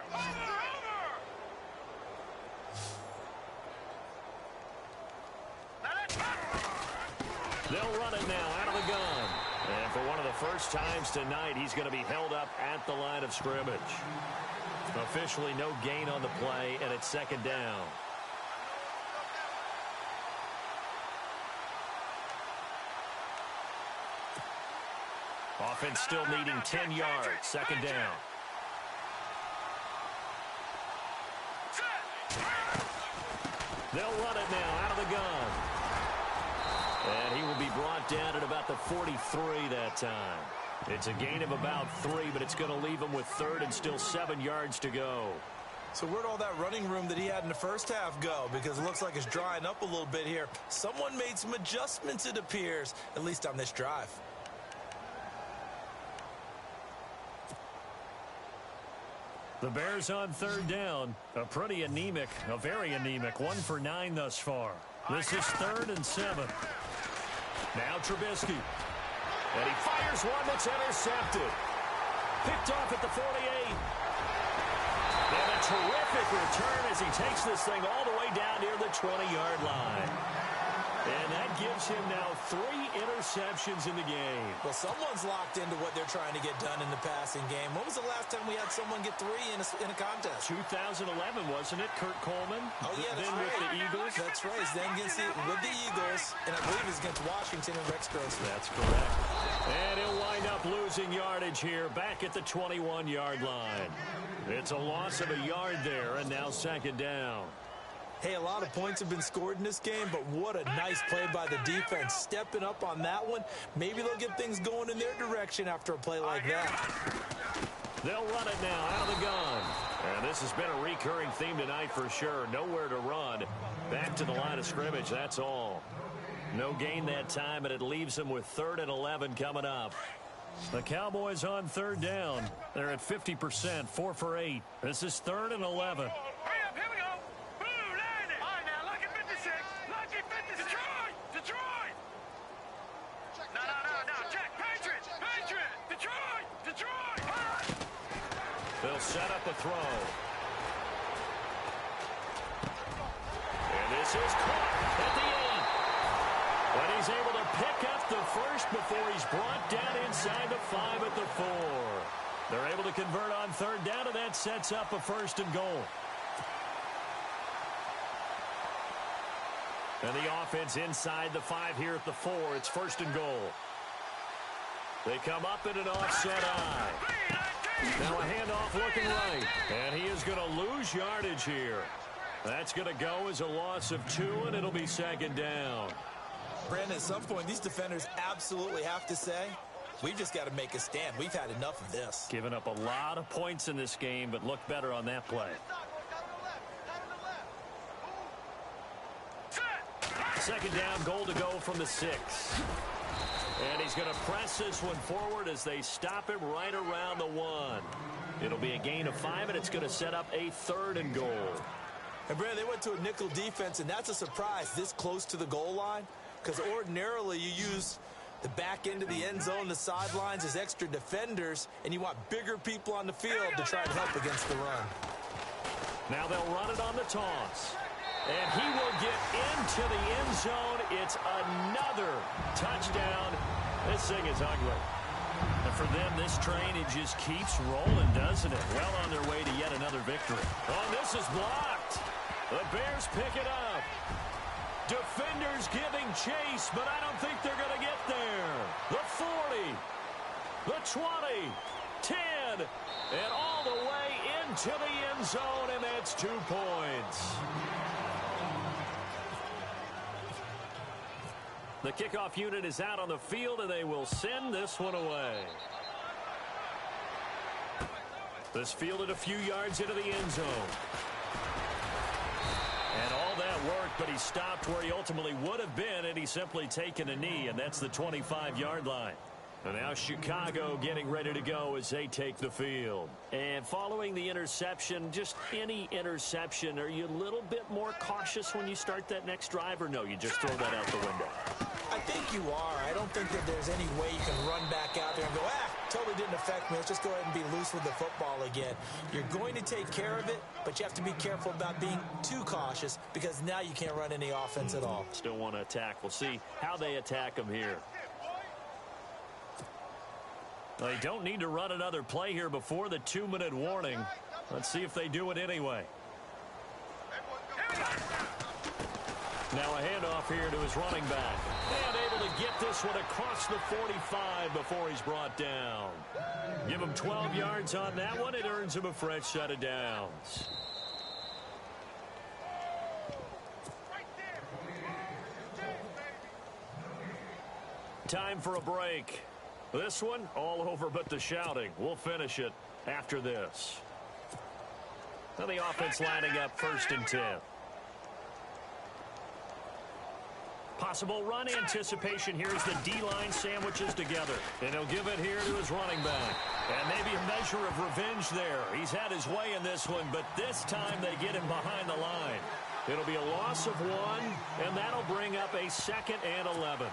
They'll run it now out of the gun. And for one of the first times tonight, he's going to be held up at the line of scrimmage. Officially no gain on the play, and it's 2nd down. Offense still needing 10 yards. Second down. They'll run it now out of the gun. And he will be brought down at about the 43 that time. It's a gain of about 3, but it's going to leave him with third and still 7 yards to go. So where'd all that running room that he had in the first half go? Because it looks like it's drying up a little bit here. Someone made some adjustments, it appears, at least on this drive. The Bears on third down. A very anemic 1 for 9 thus far. This is 3rd and 7. Now Trubisky. And he fires one that's intercepted. Picked off at the 48. And a terrific return as he takes this thing all the way down near the 20-yard line. And that gives him now 3 interceptions in the game. Well, someone's locked into what they're trying to get done in the passing game. When was the last time we had someone get 3 in a contest? 2011, wasn't it? Kurt Coleman. Oh, yeah, that's then right. with the Eagles. That's right. Then with the Eagles, and I believe it's against Washington and Rex Grossman. That's correct. And he'll wind up losing yardage here back at the 21-yard line. It's a loss of a yard there, and now second down. Hey, a lot of points have been scored in this game, but what a nice play by the defense. Stepping up on that one. Maybe they'll get things going in their direction after a play like that. They'll run it now out of the gun. And this has been a recurring theme tonight for sure. Nowhere to run. Back to the line of scrimmage, that's all. No gain that time, and it leaves them with 3rd and 11 coming up. The Cowboys on third down. They're at 50%, 4 for 8. This is 3rd and 11. They'll set up a throw. And this is caught at the 8. But he's able to pick up the first before he's brought down inside the 5 at the 4. They're able to convert on third down, and that sets up a 1st and goal. And the offense inside the 5 here at the 4. It's 1st and goal. They come up in an offset eye. Now a handoff looking right. And he is going to lose yardage here. That's going to go as a loss of 2, and it'll be second down. Brandon, at some point, these defenders absolutely have to say, we've just got to make a stand. We've had enough of this. Given up a lot of points in this game, but looked better on that play. Second down, goal to go from the 6. And he's going to press this one forward as they stop him right around the 1. It'll be a gain of 5, and it's going to set up a 3rd and goal. And, Brandon, they went to a nickel defense, and that's a surprise this close to the goal line, because ordinarily you use the back end of the end zone, the sidelines as extra defenders, and you want bigger people on the field to try to help against the run. Now they'll run it on the toss. And he will get into the end zone. It's another touchdown. This thing is ugly. And for them, this train, it just keeps rolling, doesn't it? Well on their way to yet another victory. Oh, this is blocked. The Bears pick it up. Defenders giving chase, but I don't think they're going to get there. The 40, the 20, 10, and all the way into the end zone, and that's 2 points. The kickoff unit is out on the field, and they will send this one away. This fielded a few yards into the end zone. And all that worked, but he stopped where he ultimately would have been, and he's simply taken a knee, and that's the 25-yard line. And now Chicago getting ready to go as they take the field. And following the interception, just any interception, are you a little bit more cautious when you start that next drive, or no, you just throw that out the window? I think you are. I don't think that there's any way you can run back out there and go, totally didn't affect me. Let's just go ahead and be loose with the football again. You're going to take care of it, but you have to be careful about being too cautious because now you can't run any offense at all. Still want to attack. We'll see how they attack them here. They don't need to run another play here before the 2-minute warning. Let's see if they do it anyway. Now a handoff here to his running back. And able to get this one across the 45 before he's brought down. Give him 12 yards on that one. It earns him a fresh set of downs. Time for a break. This one, all over but the shouting. We'll finish it after this. Now the offense lining up 1st and 10. Possible run anticipation here as the D-line sandwiches together. And he'll give it here to his running back. And maybe a measure of revenge there. He's had his way in this one, but this time they get him behind the line. It'll be a loss of 1, and that'll bring up a 2nd and 11.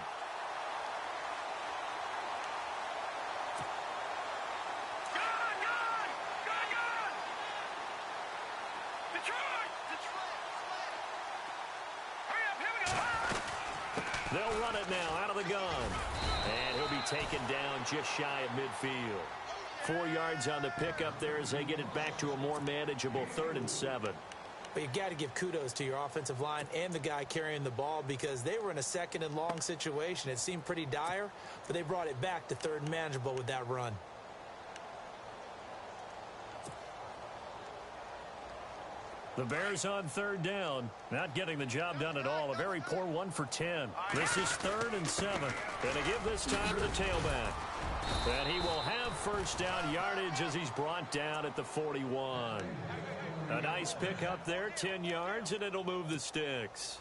They'll run it now out of the gun. And he'll be taken down just shy of midfield. 4 yards on the pickup there as they get it back to a more manageable 3rd and 7. But you've got to give kudos to your offensive line and the guy carrying the ball because they were in a 2nd and long situation. It seemed pretty dire, but they brought it back to 3rd and manageable with that run. The Bears on 3rd down. Not getting the job done at all. A very poor 1 for 10. This is 3rd and 7. Going to give this time to the tailback. And he will have 1st down yardage as he's brought down at the 41. A nice pick up there, 10 yards, and it'll move the sticks.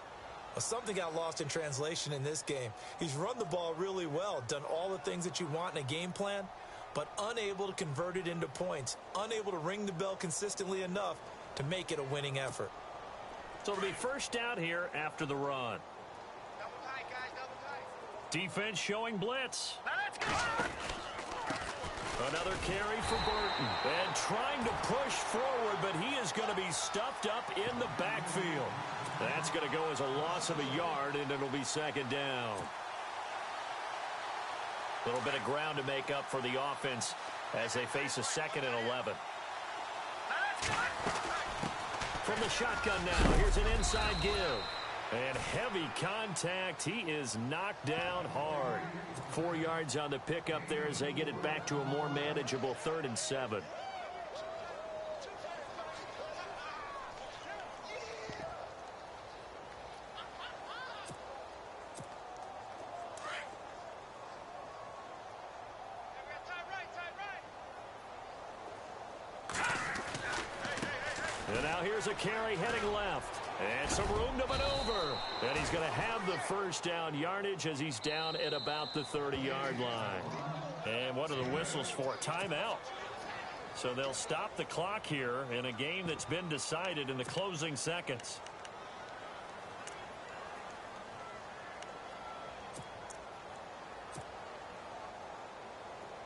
Well, something got lost in translation in this game. He's run the ball really well, done all the things that you want in a game plan, but unable to convert it into points, unable to ring the bell consistently enough to make it a winning effort. So it'll be 1st down here after the run. Double tight, guys, double tight. Defense showing blitz. Let's go! Another carry for Burton. And trying to push forward, but he is going to be stuffed up in the backfield. That's going to go as a loss of a yard, and it'll be 2nd down. A little bit of ground to make up for the offense as they face a 2nd and 11. From the shotgun now, here's an inside give. And heavy contact. He is knocked down hard. 4 yards on the pickup there as they get it back to a more manageable 3rd and 7. And now here's a carry heading left. And some room to maneuver. And he's going to have the 1st down yardage as he's down at about the 30-yard line. And what are the whistles for? Timeout. So they'll stop the clock here in a game that's been decided in the closing seconds.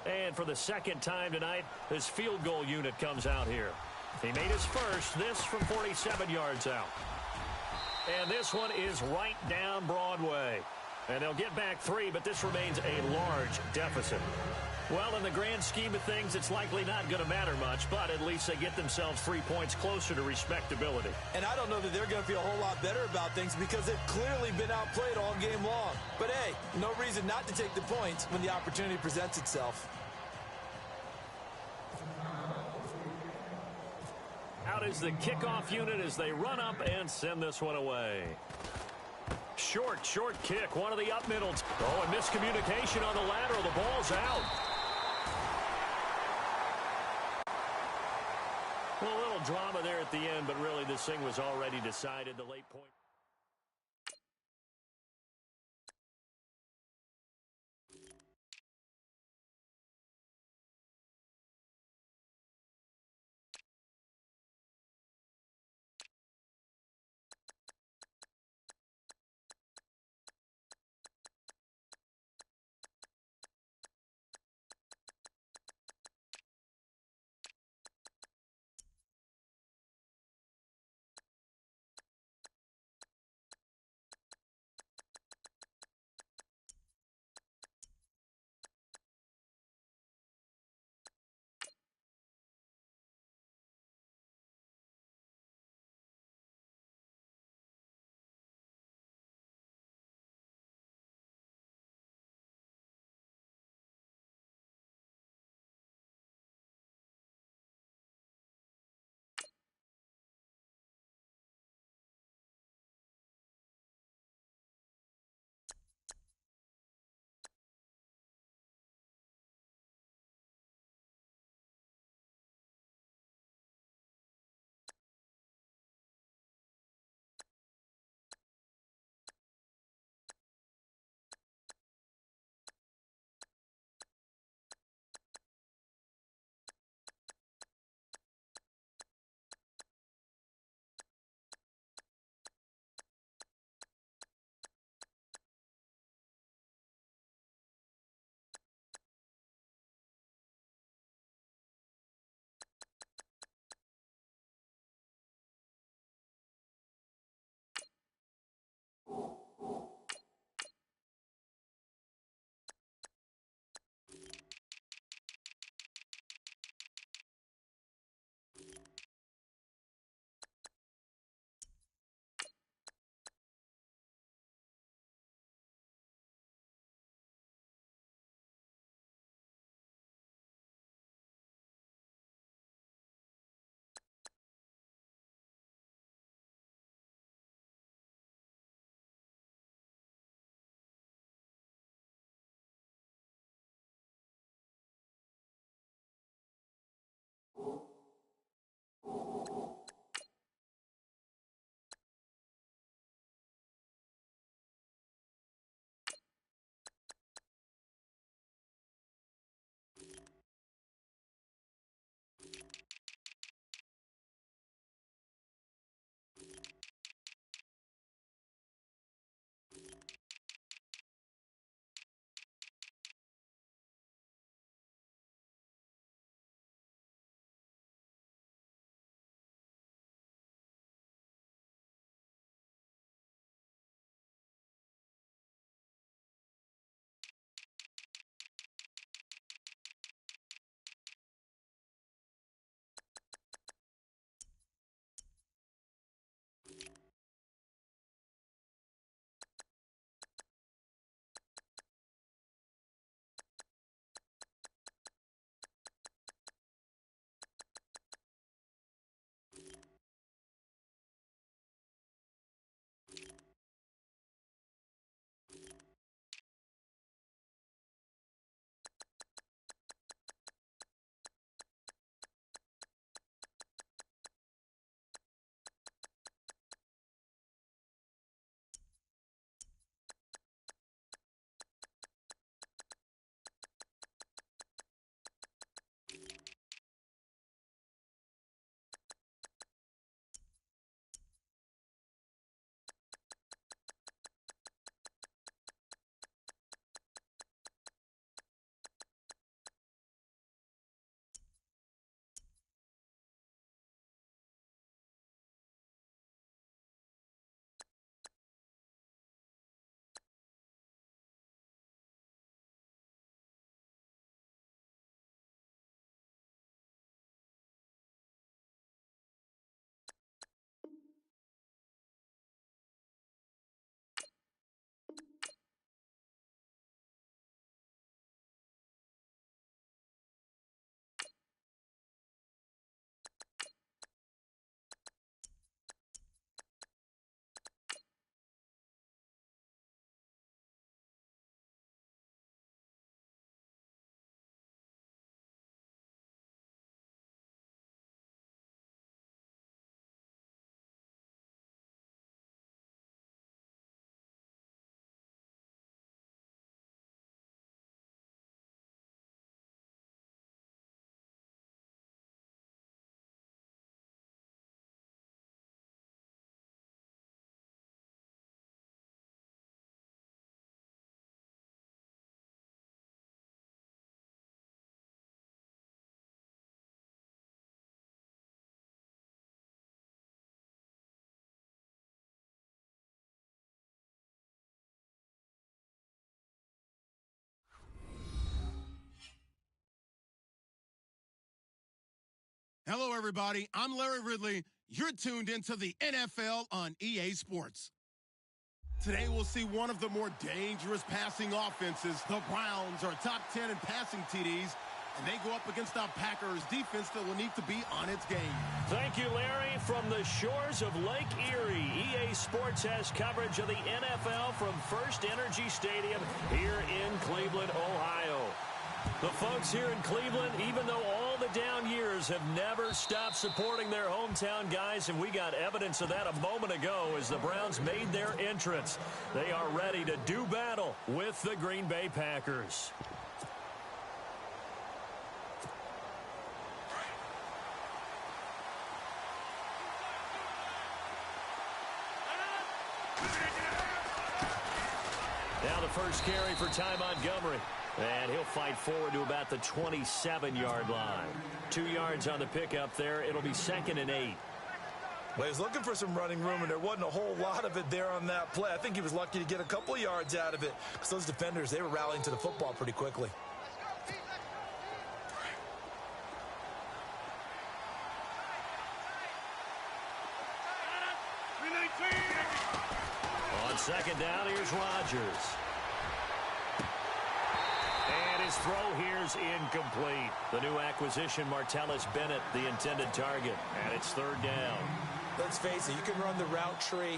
And for the 2nd time tonight, his field goal unit comes out here. He made his first, this from 47 yards out. And this one is right down Broadway. And they'll get back 3, but this remains a large deficit. Well, in the grand scheme of things, it's likely not going to matter much, but at least they get themselves 3 points closer to respectability. And I don't know that they're going to feel a whole lot better about things because they've clearly been outplayed all game long. But hey, no reason not to take the points when the opportunity presents itself. Out is the kickoff unit as they run up and send this one away. Short kick, one of the up middles. Oh, and miscommunication on the lateral. The ball's out. Well, a little drama there at the end, but really this thing was already decided. The late point. Hello, everybody. I'm Larry Ridley. You're tuned into the NFL on EA Sports. Today, we'll see one of the more dangerous passing offenses. The Browns are top 10 in passing TDs, and they go up against a Packers defense that will need to be on its game. Thank you, Larry. From the shores of Lake Erie, EA Sports has coverage of the NFL from First Energy Stadium here in Cleveland, Ohio. The folks here in Cleveland, even though all the down years, have never stopped supporting their hometown guys, and we got evidence of that a moment ago as the Browns made their entrance. They are ready to do battle with the Green Bay Packers. Now the first carry for Ty Montgomery. And he'll fight forward to about the 27-yard line. 2 yards on the pickup there. It'll be 2nd and 8. Well, he was looking for some running room, and there wasn't a whole lot of it there on that play. I think he was lucky to get a couple yards out of it because those defenders, they were rallying to the football pretty quickly. On 2nd down, here's Rodgers. And his throw here's incomplete. The new acquisition, Martellus Bennett, the intended target. And it's 3rd down. Let's face it, you can run the route tree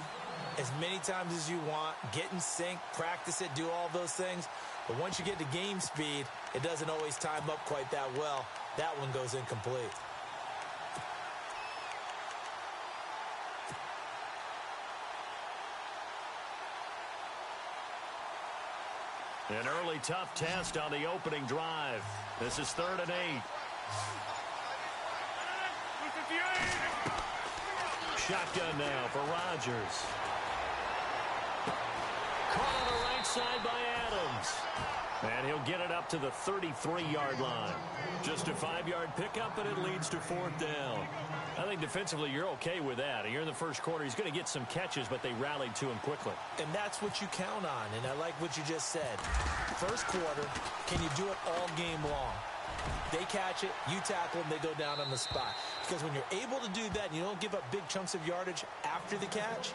as many times as you want, get in sync, practice it, do all those things. But once you get to game speed, it doesn't always time up quite that well. That one goes incomplete. An early tough test on the opening drive. This is 3rd and 8. Shotgun now for Rodgers. Caught on the right side by Adams. And he'll get it up to the 33-yard line. Just a 5-yard pickup, and it leads to 4th down. I think defensively you're okay with that. Here in the first quarter, he's going to get some catches, but they rallied to him quickly. And that's what you count on, and I like what you just said. First quarter, can you do it all game long? They catch it, you tackle them, they go down on the spot. Because when you're able to do that and you don't give up big chunks of yardage after the catch,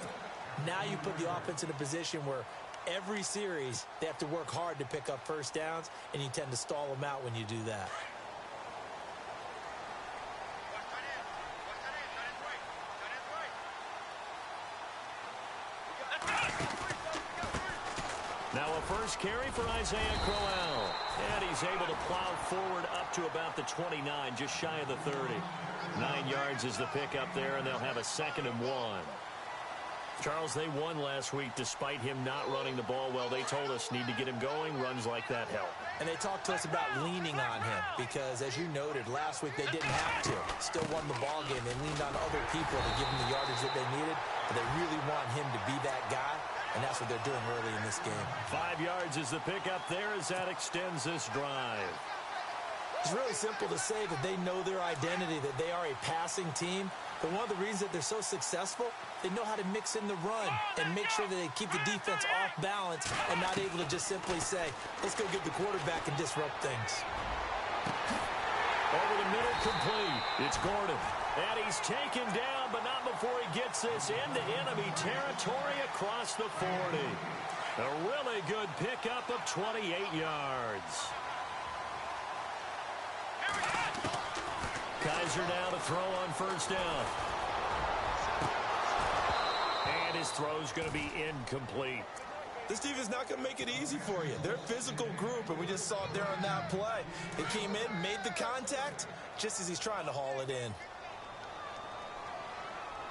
now you put the offense in a position where every series they have to work hard to pick up first downs, and you tend to stall them out when you do that. Now a first carry for Isaiah Crowell. And he's able to plow forward up to about the 29, just shy of the 30. 9 yards is the pickup there, and they'll have a 2nd and 1. Charles, they won last week despite him not running the ball well. They told us need to get him going. Runs like that help. And they talked to us about leaning on him because, as you noted, last week they didn't have to. Still won the ball game. They leaned on other people to give them the yardage that they needed, but they really want him to be that guy, and that's what they're doing early in this game. 5 yards is the pickup there as that extends this drive. It's really simple to say that they know their identity, that they are a passing team. But one of the reasons that they're so successful, they know how to mix in the run and make sure that they keep the defense off balance and not able to just simply say, let's go get the quarterback and disrupt things. Over the middle, complete. It's Gordon. And he's taken down, but not before he gets this into enemy territory across the 40. A really good pickup of 28 yards. Kaiser now to throw on first down. And his throw's going to be incomplete. This defense is not going to make it easy for you. They're a physical group, and we just saw it there on that play. He came in, made the contact, just as he's trying to haul it in.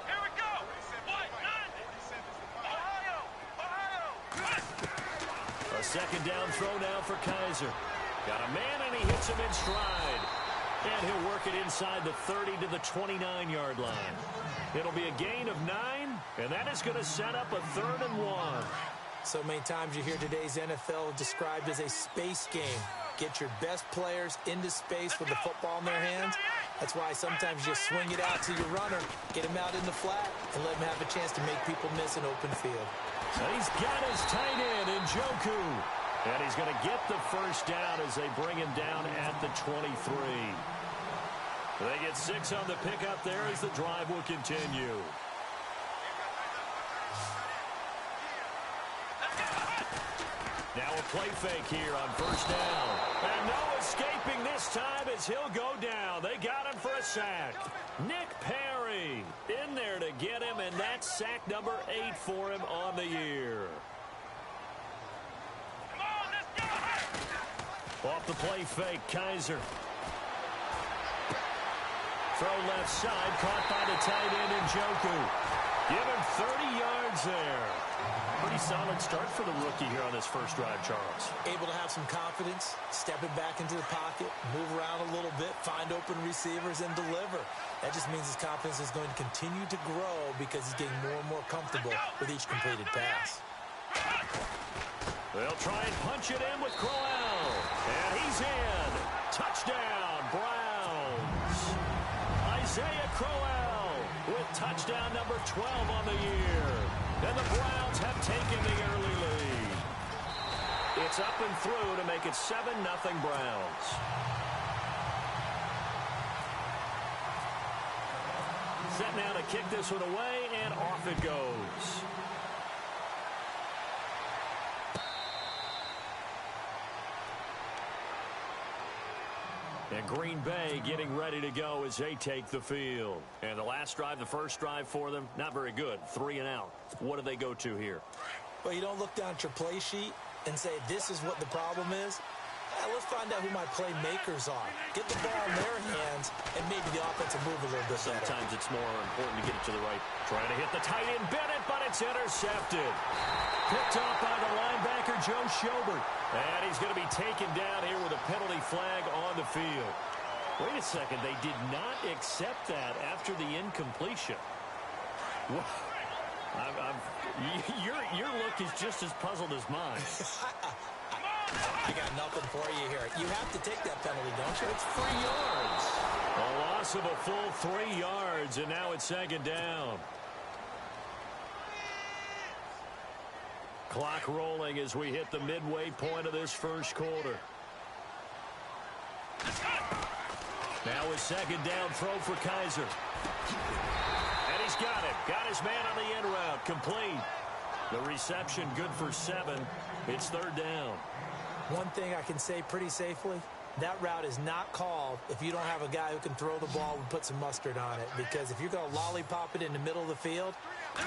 Here we go. Ohio. A 2nd down throw now for Kaiser. Got a man, and he hits him in stride. And he'll work it inside the 30 to the 29-yard line. It'll be a gain of 9, and that is going to set up a 3rd and 1. So many times you hear today's NFL described as a space game. Get your best players into space with the football in their hands. That's why sometimes you just swing it out to your runner, get him out in the flat, and let him have a chance to make people miss an open field. And he's got his tight end, Njoku. And he's going to get the first down as they bring him down at the 23. They get 6 on the pickup there as the drive will continue. Now a play fake here on first down. And no escaping this time as he'll go down. They got him for a sack. Nick Perry in there to get him, and that's sack number 8 for him on the year. Off the play fake, Kaiser. Throw left side, caught by the tight end Njoku. Give him 30 yards there. Pretty solid start for the rookie here on this first drive, Charles. Able to have some confidence, stepping back into the pocket, move around a little bit, find open receivers, and deliver. That just means his confidence is going to continue to grow because he's getting more and more comfortable with each completed pass. They'll try and punch it in with Crowell. And he's in. Touchdown, Browns. Isaiah Crowell with touchdown number 12 on the year. And the Browns have taken the early lead. It's up and through to make it 7-0 Browns. Set now to kick this one away, and off it goes. And Green Bay getting ready to go as they take the field. And the last drive, the first drive for them, not very good. 3 and out. What do they go to here? Well, you don't look down at your play sheet and say, this is what the problem is. Let's find out who my playmakers are. Get the ball in their hands, and maybe the offense will move a little bit better. Sometimes it's more important to get it to the right. Trying to hit the tight end Bennett, but it's intercepted. Picked off by the linebacker, Joe Schobert. And he's going to be taken down here with a penalty flag on the field. Wait a second. They did not accept that after the incompletion. Your look is just as puzzled as mine. I got nothing for you here. You have to take that penalty, don't you? It's 3 yards. A loss of a full 3 yards, and now it's second down. Clock rolling as we hit the midway point of this first quarter. Now a second down throw for Kaiser. And he's got it. Got his man on the in route. Complete. The reception good for 7. It's third down. One thing I can say pretty safely, that route is not called if you don't have a guy who can throw the ball and put some mustard on it. Because if you're going to lollipop it in the middle of the field,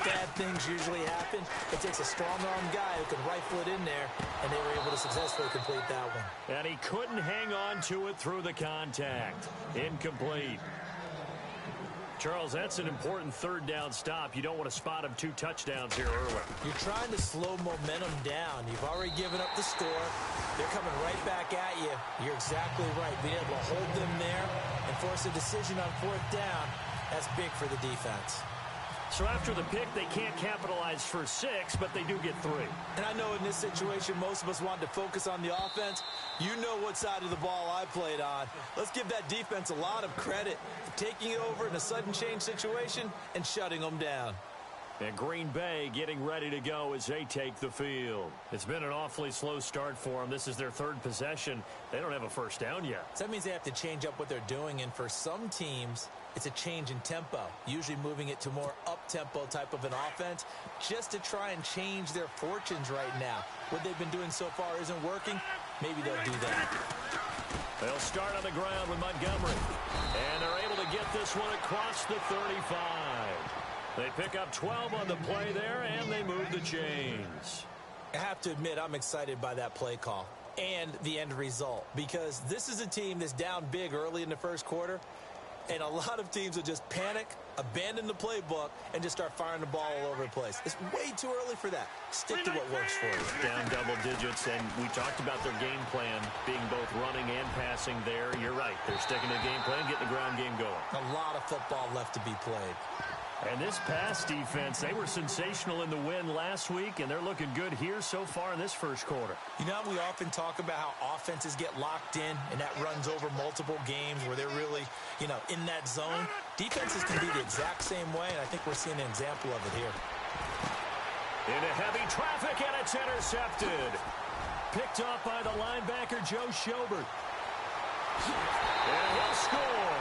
bad things usually happen. It takes a strong-arm guy who can rifle it in there, and they were able to successfully complete that one. And he couldn't hang on to it through the contact. Incomplete. Charles, that's an important third down stop. You don't want to spot him 2 touchdowns here early. You're trying to slow momentum down. You've already given up the score. They're coming right back at you. You're exactly right. Being able to hold them there and force a decision on 4th down, that's big for the defense. So after the pick, they can't capitalize for 6, but they do get 3. And I know in this situation, most of us wanted to focus on the offense. You know what side of the ball I played on. Let's give that defense a lot of credit for taking it over in a sudden change situation and shutting them down. And Green Bay getting ready to go as they take the field. It's been an awfully slow start for them. This is their 3rd possession. They don't have a first down yet. So that means they have to change up what they're doing, and for some teams, it's a change in tempo, usually moving it to more up-tempo type of an offense just to try and change their fortunes right now. What they've been doing so far isn't working. Maybe they'll do that. They'll start on the ground with Montgomery. And they're able to get this one across the 35. They pick up 12 on the play there, and they move the chains. I have to admit, I'm excited by that play call and the end result, because this is a team that's down big early in the first quarter, and a lot of teams will just panic, abandon the playbook, and just start firing the ball all over the place. It's way too early for that. Stick to what works for you. Down double digits, and we talked about their game plan being both running and passing there. You're right. They're sticking to the game plan, getting the ground game going. A lot of football left to be played. And this pass defense, they were sensational in the win last week, and they're looking good here so far in this first quarter. You know, we often talk about how offenses get locked in, and that runs over multiple games where they're really, in that zone. Defenses can be the exact same way, and I think we're seeing an example of it here. Into heavy traffic, and it's intercepted. Picked off by the linebacker, Joe Schobert. And he'll score.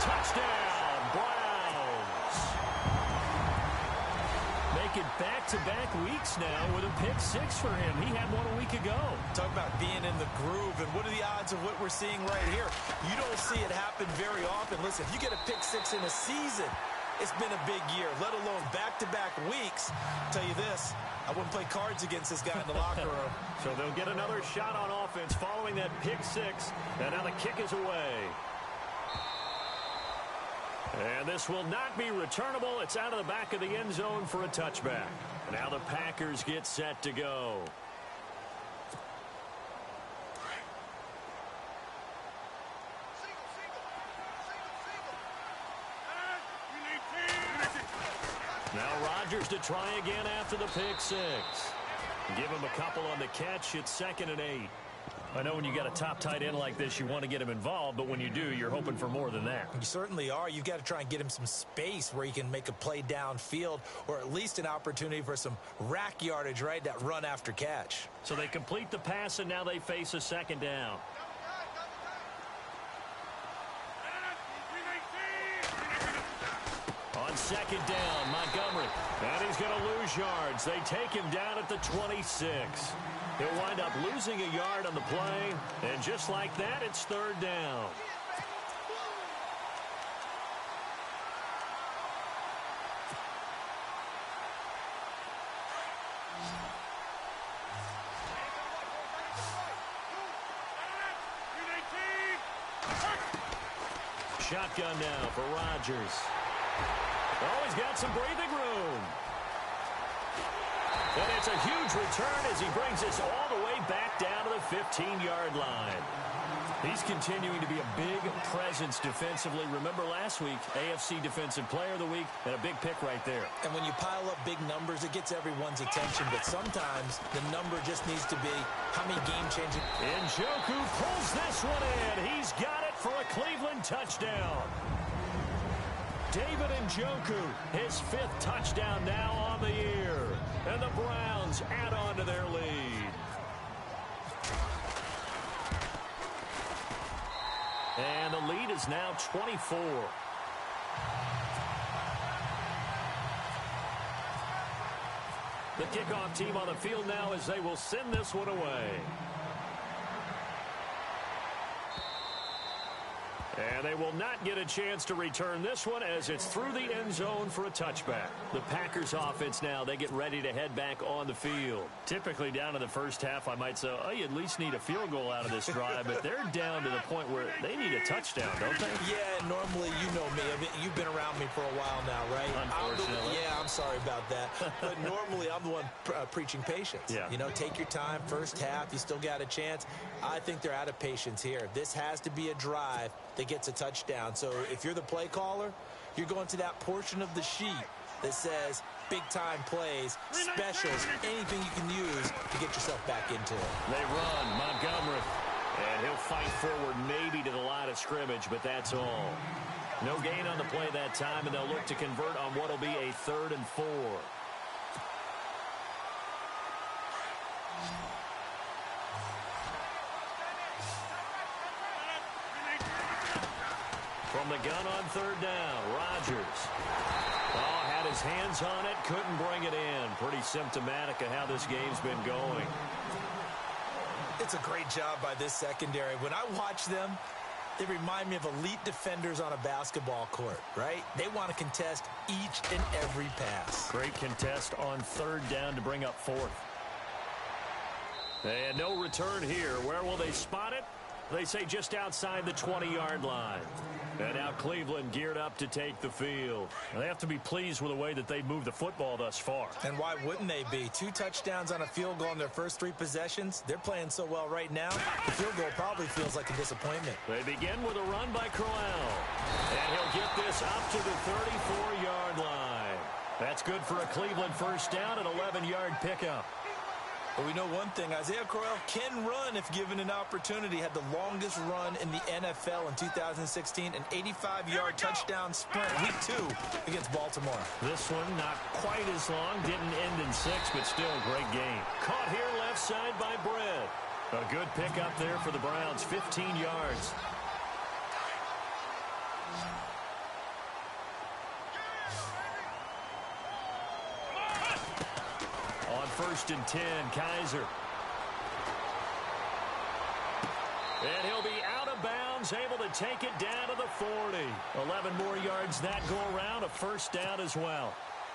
Touchdown, Browns. Making back-to-back weeks now with a pick six for him. He had one a week ago. Talk about being in the groove, and what are the odds of what we're seeing right here? You don't see it happen very often. Listen, if you get a pick six in a season, it's been a big year, let alone back-to-back weeks. I'll tell you this, I wouldn't play cards against this guy in the locker room. So they'll get another shot on offense following that pick six, and now the kick is away. And this will not be returnable. It's out of the back of the end zone for a touchback. Now the Packers get set to go. Now Rodgers to try again after the pick six. Give him a couple on the catch. It's 2nd and 8. I know when you got a top tight end like this, you want to get him involved, but when you do, you're hoping for more than that. You certainly are. You've got to try and get him some space where he can make a play downfield, or at least an opportunity for some rack yardage, right? That run after catch. So they complete the pass, and now they face a 2nd down. On 2nd down, Montgomery. And he's going to lose yards. They take him down at the 26. He'll wind up losing a yard on the play. And just like that, it's 3rd down. Shotgun now for Rodgers. Oh, he's got some breathing room. And it's a huge return as he brings us all the way back down to the 15-yard line. He's continuing to be a big presence defensively. Remember last week, AFC Defensive Player of the Week, and a big pick right there. And when you pile up big numbers, it gets everyone's attention. But sometimes the number just needs to be how many game-changing. Njoku pulls this one in. He's got it for a Cleveland touchdown. David Njoku, his 5th touchdown now on the year. And the Browns add on to their lead. And the lead is now 24. The kickoff team on the field now as they will send this one away. And they will not get a chance to return this one as it's through the end zone for a touchback. The Packers offense now, they get ready to head back on the field. Typically down to the first half, I might say, oh, you at least need a field goal out of this drive, but they're down to the point where they need a touchdown, don't they? Yeah, normally, you know me. I mean, you've been around me for a while now, right? Unfortunately. I'm sorry about that. But normally, I'm the one preaching patience. Yeah. You know, take your time. First half, you still got a chance. I think they're out of patience here. This has to be a drive that gets a touchdown. So if you're the play caller, you're going to that portion of the sheet that says big-time plays, specials, anything you can use to get yourself back into it. They run, Montgomery, and he'll fight forward maybe to the line of scrimmage, but that's all. No gain on the play that time, and they'll look to convert on what will be a 3rd and 4. From the gun on 3rd down, Rodgers. Oh, had his hands on it, couldn't bring it in. Pretty symptomatic of how this game's been going. It's a great job by this secondary. When I watch them, they remind me of elite defenders on a basketball court, right? They want to contest each and every pass. Great contest on 3rd down to bring up 4th. And no return here. Where will they spot it? They say just outside the 20-yard line. And now Cleveland geared up to take the field. They have to be pleased with the way that they've moved the football thus far. And why wouldn't they be? 2 touchdowns on a field goal in their first 3 possessions. They're playing so well right now, the field goal probably feels like a disappointment. They begin with a run by Crowell. And he'll get this up to the 34-yard line. That's good for a Cleveland first down, an 11-yard pickup. But we know one thing, Isaiah Crowell can run if given an opportunity. Had the longest run in the NFL in 2016, an 85-yard touchdown sprint, week 2 against Baltimore. This one not quite as long, didn't end in 6, but still a great game. Caught here left side by Brett. A good pickup there for the Browns, 15 yards. 1st and 10. Kaiser. And he'll be out of bounds, able to take it down to the 40. 11 more yards that go around, a 1st down as well.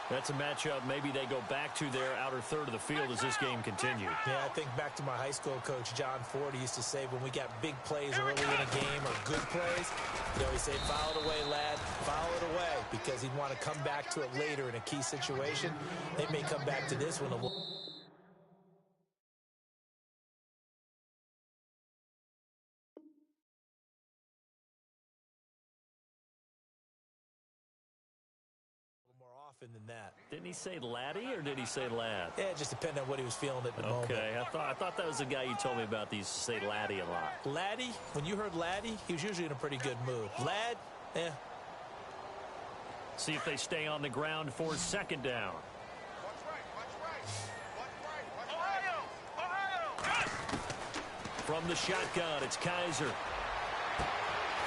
That's a matchup maybe they go back to their outer third of the field as this game continues. Yeah, I think back to my high school coach, John Ford. He used to say when we got big plays early in a game or good plays, he'd always say, foul it away, lad, foul it away, because he'd want to come back to it later in a key situation. They may come back to this one a little. Than that. Didn't he say laddie or did he say lad? Yeah, it just depended on what he was feeling at the moment. Okay, I thought that was the guy you told me about. These say laddie a lot. Laddie, when you heard laddie, he was usually in a pretty good mood. Lad, eh. See if they stay on the ground for 2nd down. From the shotgun, it's Kaiser.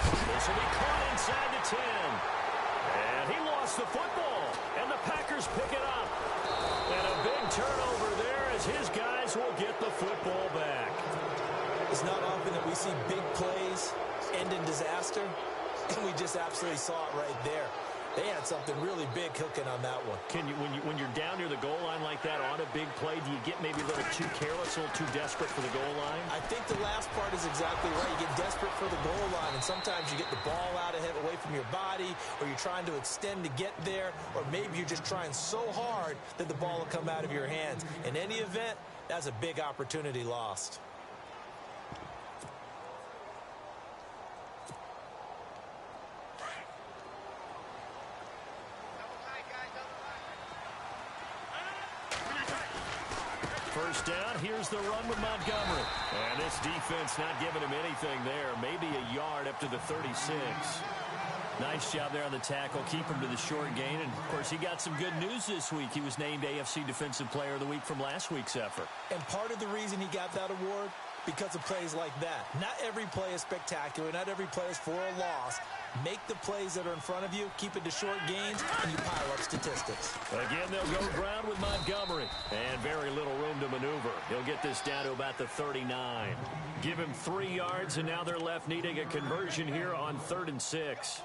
This will be caught inside the 10. And he lost the football. And the Packers pick it up. And a big turnover there as his guys will get the football back. It's not often that we see big plays end in disaster. And we just absolutely saw it right there. They had something really big cooking on that one. Can you, when you're down near the goal line like that on a big play, do you get maybe a little too careless, a little too desperate for the goal line? I think the last part is exactly right. You get desperate for the goal line, and sometimes you get the ball out ahead, away from your body, or you're trying to extend to get there, or maybe you're just trying so hard that the ball will come out of your hands. In any event, that's a big opportunity lost. First down, here's the run with Montgomery. And this defense not giving him anything there. Maybe a yard up to the 36. Nice job there on the tackle. Keep him to the short gain. And, of course, he got some good news this week. He was named AFC Defensive Player of the Week from last week's effort. And part of the reason he got that award, because of plays like that. Not every play is spectacular. Not every play is for a loss. Make the plays that are in front of you, keep it to short gains, and you pile up statistics. Again, they'll go ground with Montgomery. And very little room to maneuver. He'll get this down to about the 39. Give him 3 yards, and now they're left needing a conversion here on 3rd and 6.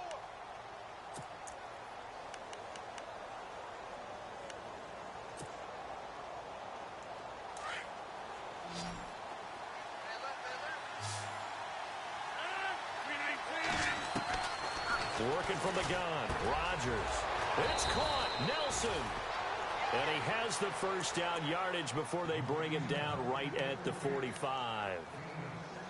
Working from the gun, Rodgers. It's caught, Nelson. And he has the 1st down yardage before they bring him down right at the 45.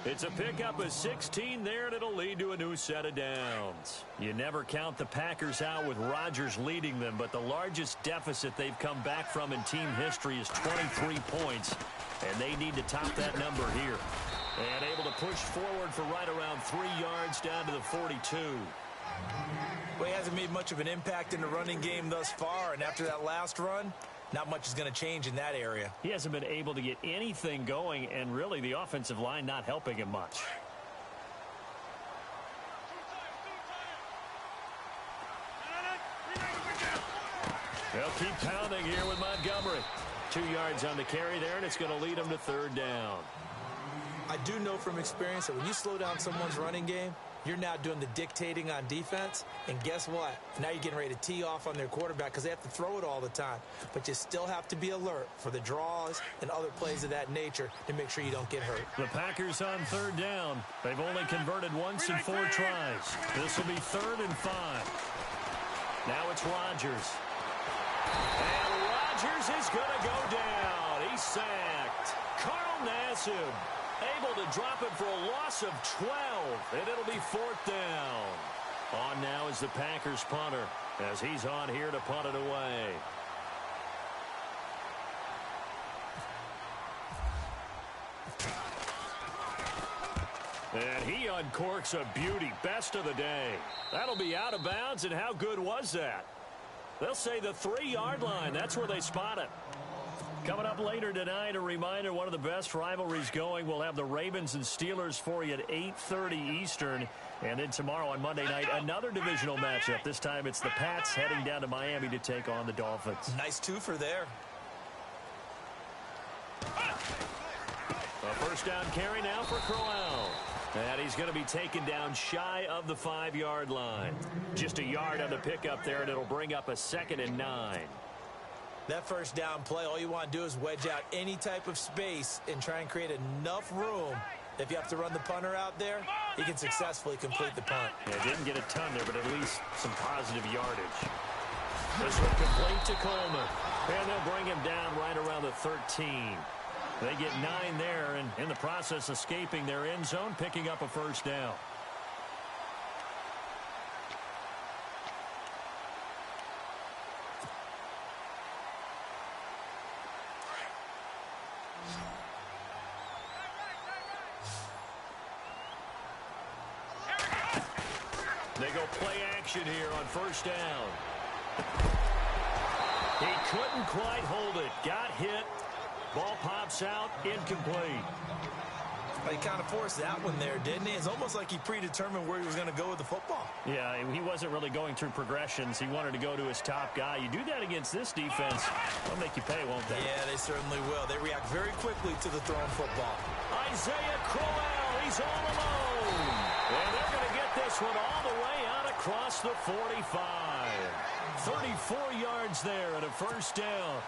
It's a pickup of 16 there, and it'll lead to a new set of downs. You never count the Packers out with Rodgers leading them, but the largest deficit they've come back from in team history is 23 points, and they need to top that number here. And able to push forward for right around 3 yards down to the 42. Well, he hasn't made much of an impact in the running game thus far, and after that last run, not much is going to change in that area. He hasn't been able to get anything going, and really the offensive line not helping him much. They'll keep pounding here with Montgomery. 2 yards on the carry there, and it's going to lead him to 3rd down. I do know from experience that when you slow down someone's running game, you're now doing the dictating on defense, and guess what? Now you're getting ready to tee off on their quarterback because they have to throw it all the time. But you still have to be alert for the draws and other plays of that nature to make sure you don't get hurt. The Packers on 3rd down. They've only converted once in 4 tries. This will be 3rd and 5. Now it's Rodgers. And Rodgers is going to go down. He's sacked. Carl Nassib able to drop it for a loss of 12, and it'll be 4th down. On now is the Packers punter as he's on here to punt it away. And he uncorks a beauty. Best of the day. That'll be out of bounds, and how good was that? They'll say the 3-yard line. That's where they spot it. Coming up later tonight, a reminder, one of the best rivalries going. We'll have the Ravens and Steelers for you at 8:30 Eastern. And then tomorrow on Monday night, another divisional matchup. This time it's the Pats heading down to Miami to take on the Dolphins. Nice twofer there. A first down carry now for Crowell. And he's going to be taken down shy of the 5-yard line. Just a yard on the pickup there, and it'll bring up a 2nd and 9. That first down play, all you want to do is wedge out any type of space and try and create enough room. If you have to run the punter out there, he can successfully complete the punt. Yeah, didn't get a ton there, but at least some positive yardage. This one complete to Coleman. And they'll bring him down right around the 13. They get 9 there, and in the process, escaping their end zone, picking up a first down. They go play action here on first down. He couldn't quite hold it. Got hit. Ball pops out, incomplete. But he kind of forced that one there, didn't he? It's almost like he predetermined where he was going to go with the football. Yeah, he wasn't really going through progressions. He wanted to go to his top guy. You do that against this defense, they'll make you pay, won't they? Yeah, they certainly will. They react very quickly to the thrown football. Isaiah Crowell, he's all alone. And they're going to get this one all the way out across the 45. 34 yards there and a first down.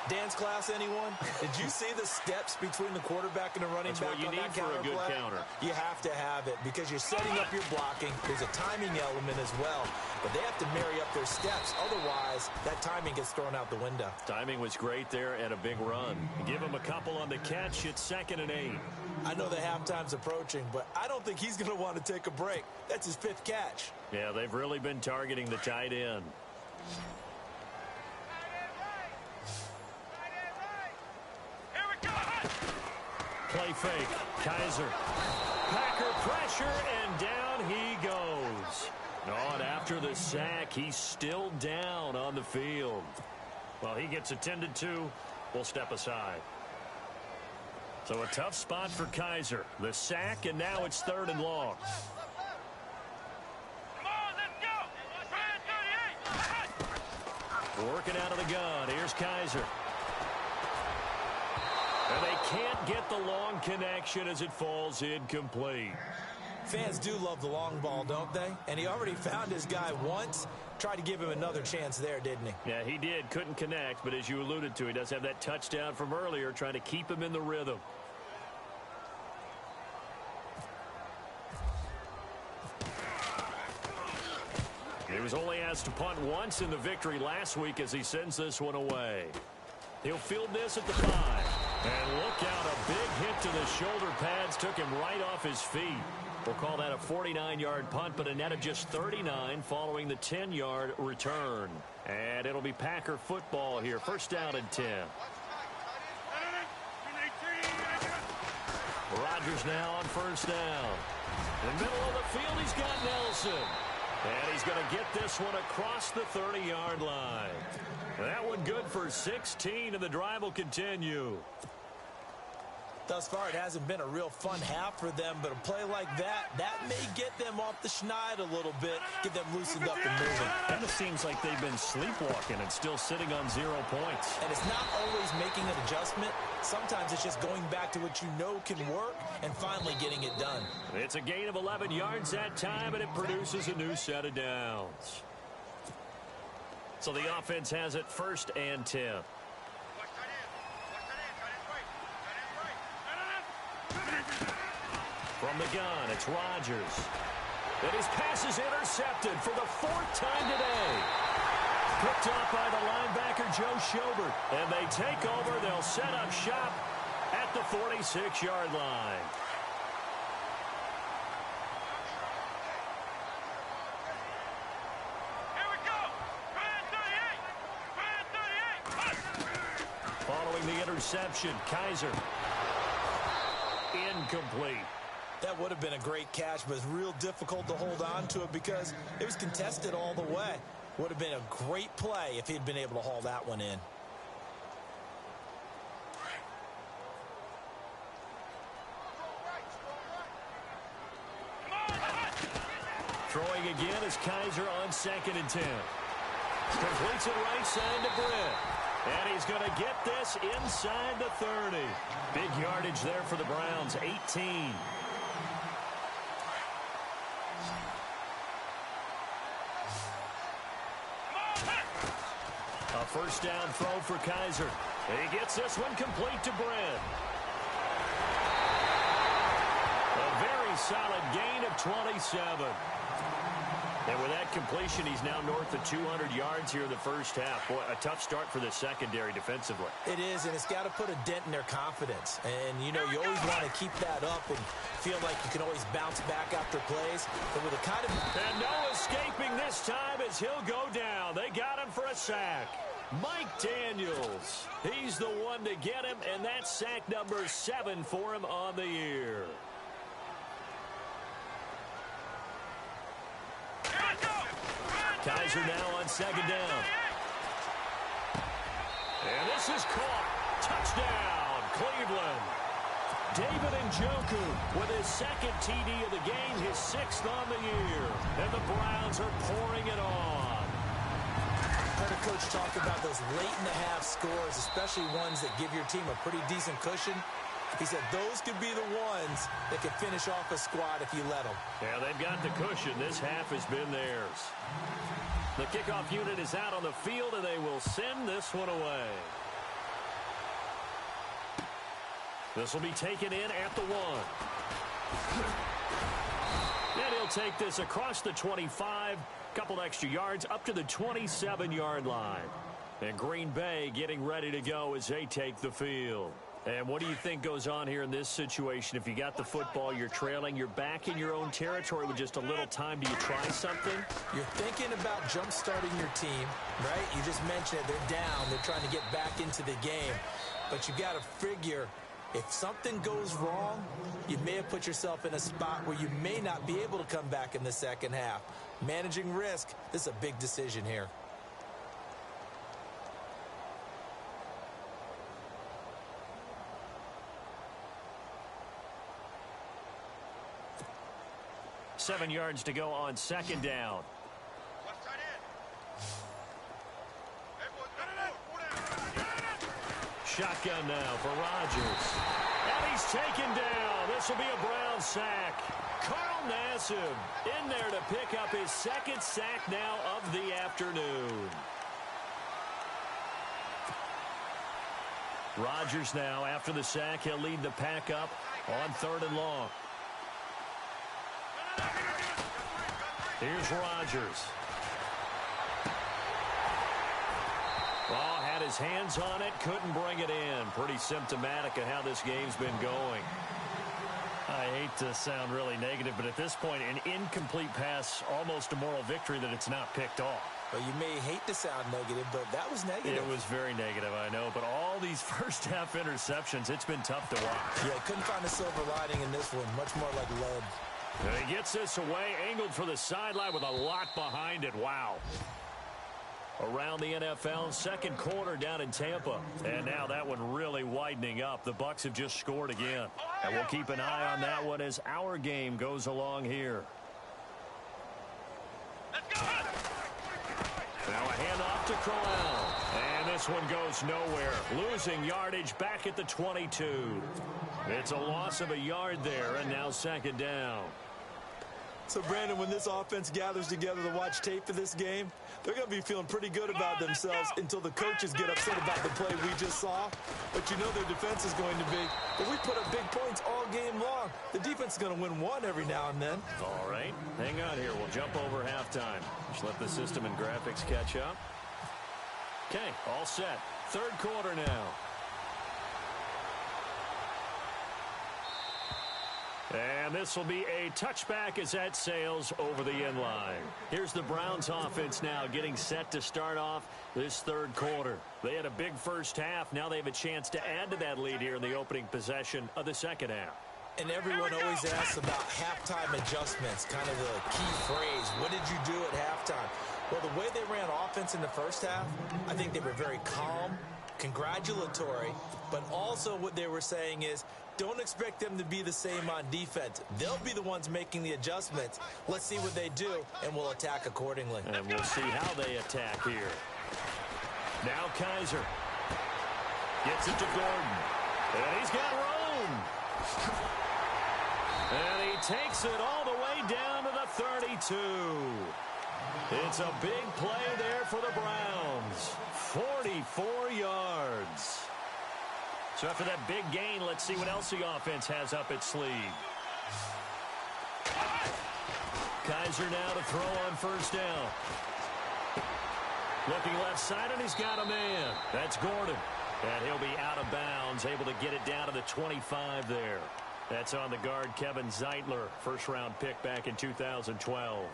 Dance class, anyone? Did you see the steps between the quarterback and the running back on that counter play? That's what you need for a good counter. You have to have it because you're setting up your blocking. There's a timing element as well, but they have to marry up their steps. Otherwise, that timing gets thrown out the window. Timing was great there and a big run. Give him a couple on the catch. It's 2nd and 8. I know the halftime's approaching, but I don't think he's going to want to take a break. That's his 5th catch. Yeah, they've really been targeting the tight end. Play fake. Kaiser. Packer pressure, and down he goes. And after the sack, he's still down on the field. Well, he gets attended to. We'll step aside. So a tough spot for Kaiser. The sack, and now it's 3rd and long. Come on, let's go. Working out of the gun. Here's Kaiser. And they can't get the long connection as it falls incomplete. Fans do love the long ball, don't they? And he already found his guy once. Tried to give him another chance there, didn't he? Yeah, he did. Couldn't connect, but as you alluded to, he does have that touchdown from earlier, trying to keep him in the rhythm. He was only asked to punt once in the victory last week as he sends this one away. He'll field this at the 5. And look out, a big hit to the shoulder pads took him right off his feet. We'll call that a 49-yard punt, but a net of just 39 following the 10-yard return. And it'll be Packer football here. First down and 10. Rodgers now on first down. In the middle of the field, he's got Nelson. And he's going to get this one across the 30-yard line. That one good for 16, and the drive will continue. Thus far, it hasn't been a real fun half for them, but a play like that may get them off the schneid a little bit, get them loosened up and moving. And it seems like they've been sleepwalking and still sitting on 0 points. And it's not always making an adjustment. Sometimes it's just going back to what you know can work and finally getting it done. It's a gain of 11 yards that time, and it produces a new set of downs. So the offense has it 1st and 10. From the gun, it's Rodgers. And his pass is intercepted for the 4th time today. Picked up by the linebacker, Joe Schobert. And they take over. They'll set up shop at the 46-yard line. Here we go. 38. Following the interception, Kaiser. Incomplete. That would have been a great catch, but it's real difficult to hold on to it because it was contested all the way. Would have been a great play if he'd been able to haul that one in. Throwing again is Kaiser on 2nd and 10. Completes it right side to Britt. And he's going to get this inside the 30. Big yardage there for the Browns, 18. A first down throw for Kaiser. He gets this one complete to Brent. A very solid gain of 27. And with that completion, he's now north of 200 yards here in the first half. Boy, a tough start for the secondary defensively. It is, and it's got to put a dent in their confidence. And, you know, you always want to keep that up and feel like you can always bounce back after plays. But with a kind of... And no escaping this time as he'll go down. They got him for a sack. Mike Daniels. He's the one to get him, and that's sack number 7 for him on the year. Kaiser now on second down. And this is caught. Touchdown, Cleveland. David Njoku with his second TD of the game, his 6th on the year. And the Browns are pouring it on. I heard a coach talk about those late-in-the-half scores, especially ones that give your team a pretty decent cushion. He said those could be the ones that could finish off a squad if you let them. Yeah, they've got the cushion. This half has been theirs. The kickoff unit is out on the field, and they will send this one away. This will be taken in at the 1. And he'll take this across the 25, couple extra yards up to the 27-yard line. And Green Bay getting ready to go as they take the field. And what do you think goes on here in this situation? If you got the football, you're trailing, you're back in your own territory with just a little time. Do you try something? You're thinking about jump-starting your team, right? You just mentioned it. They're down. They're trying to get back into the game. But you got to figure, if something goes wrong, you may have put yourself in a spot where you may not be able to come back in the second half. Managing risk, this is a big decision here. Seven yards to go on second down. Shotgun now for Rodgers. And he's taken down. This will be a Brown sack. Carl Nassib in there to pick up his 2nd sack now of the afternoon. Rodgers now after the sack. He'll lead the pack up on 3rd and long. Here's Rodgers. Oh, had his hands on it, couldn't bring it in. Pretty symptomatic of how this game's been going. I hate to sound really negative, but at this point, an incomplete pass, almost a moral victory that it's not picked off. Well, you may hate to sound negative, but that was negative. It was very negative, I know. But all these first-half interceptions, it's been tough to watch. Yeah, couldn't find a silver lining in this one. Much more like lead. And he gets this away, angled for the sideline with a lot behind it. Wow. Around the NFL, 2nd quarter down in Tampa. And now that one really widening up. The Bucs have just scored again. And we'll keep an eye on that one as our game goes along here. Now a handoff to Corral. And this one goes nowhere. Losing yardage back at the 22. It's a loss of a yard there, and now 2nd down. So, Brandon, when this offense gathers together to watch tape of this game, they're going to be feeling pretty good about themselves until the coaches get upset about the play we just saw. But you know their defense is going to be, but we put up big points all game long. The defense is going to win one every now and then. All right. Hang on here. We'll jump over halftime. Just let the system and graphics catch up. Okay, all set. 3rd quarter now. And this will be a touchback as that sails over the end line. Here's the Browns offense now getting set to start off this 3rd quarter. They had a big first half. Now they have a chance to add to that lead here in the opening possession of the 2nd half. And everyone always asks about halftime adjustments, kind of the key phrase. What did you do at halftime? Well, the way they ran offense in the first half, I think they were very calm, congratulatory, but also what they were saying is, don't expect them to be the same on defense. They'll be the ones making the adjustments. Let's see what they do, and we'll attack accordingly. And we'll see how they attack here. Now Kaiser. Gets it to Gordon. And he's got room. And he takes it all the way down to the 32. It's a big play there for the Browns. 44 yards. So after that big gain, let's see what else the offense has up its sleeve. Kaiser now to throw on first down. Looking left side, and he's got a man. That's Gordon. And he'll be out of bounds, able to get it down to the 25 there. That's on the guard, Kevin Zeitler, first-round pick back in 2012.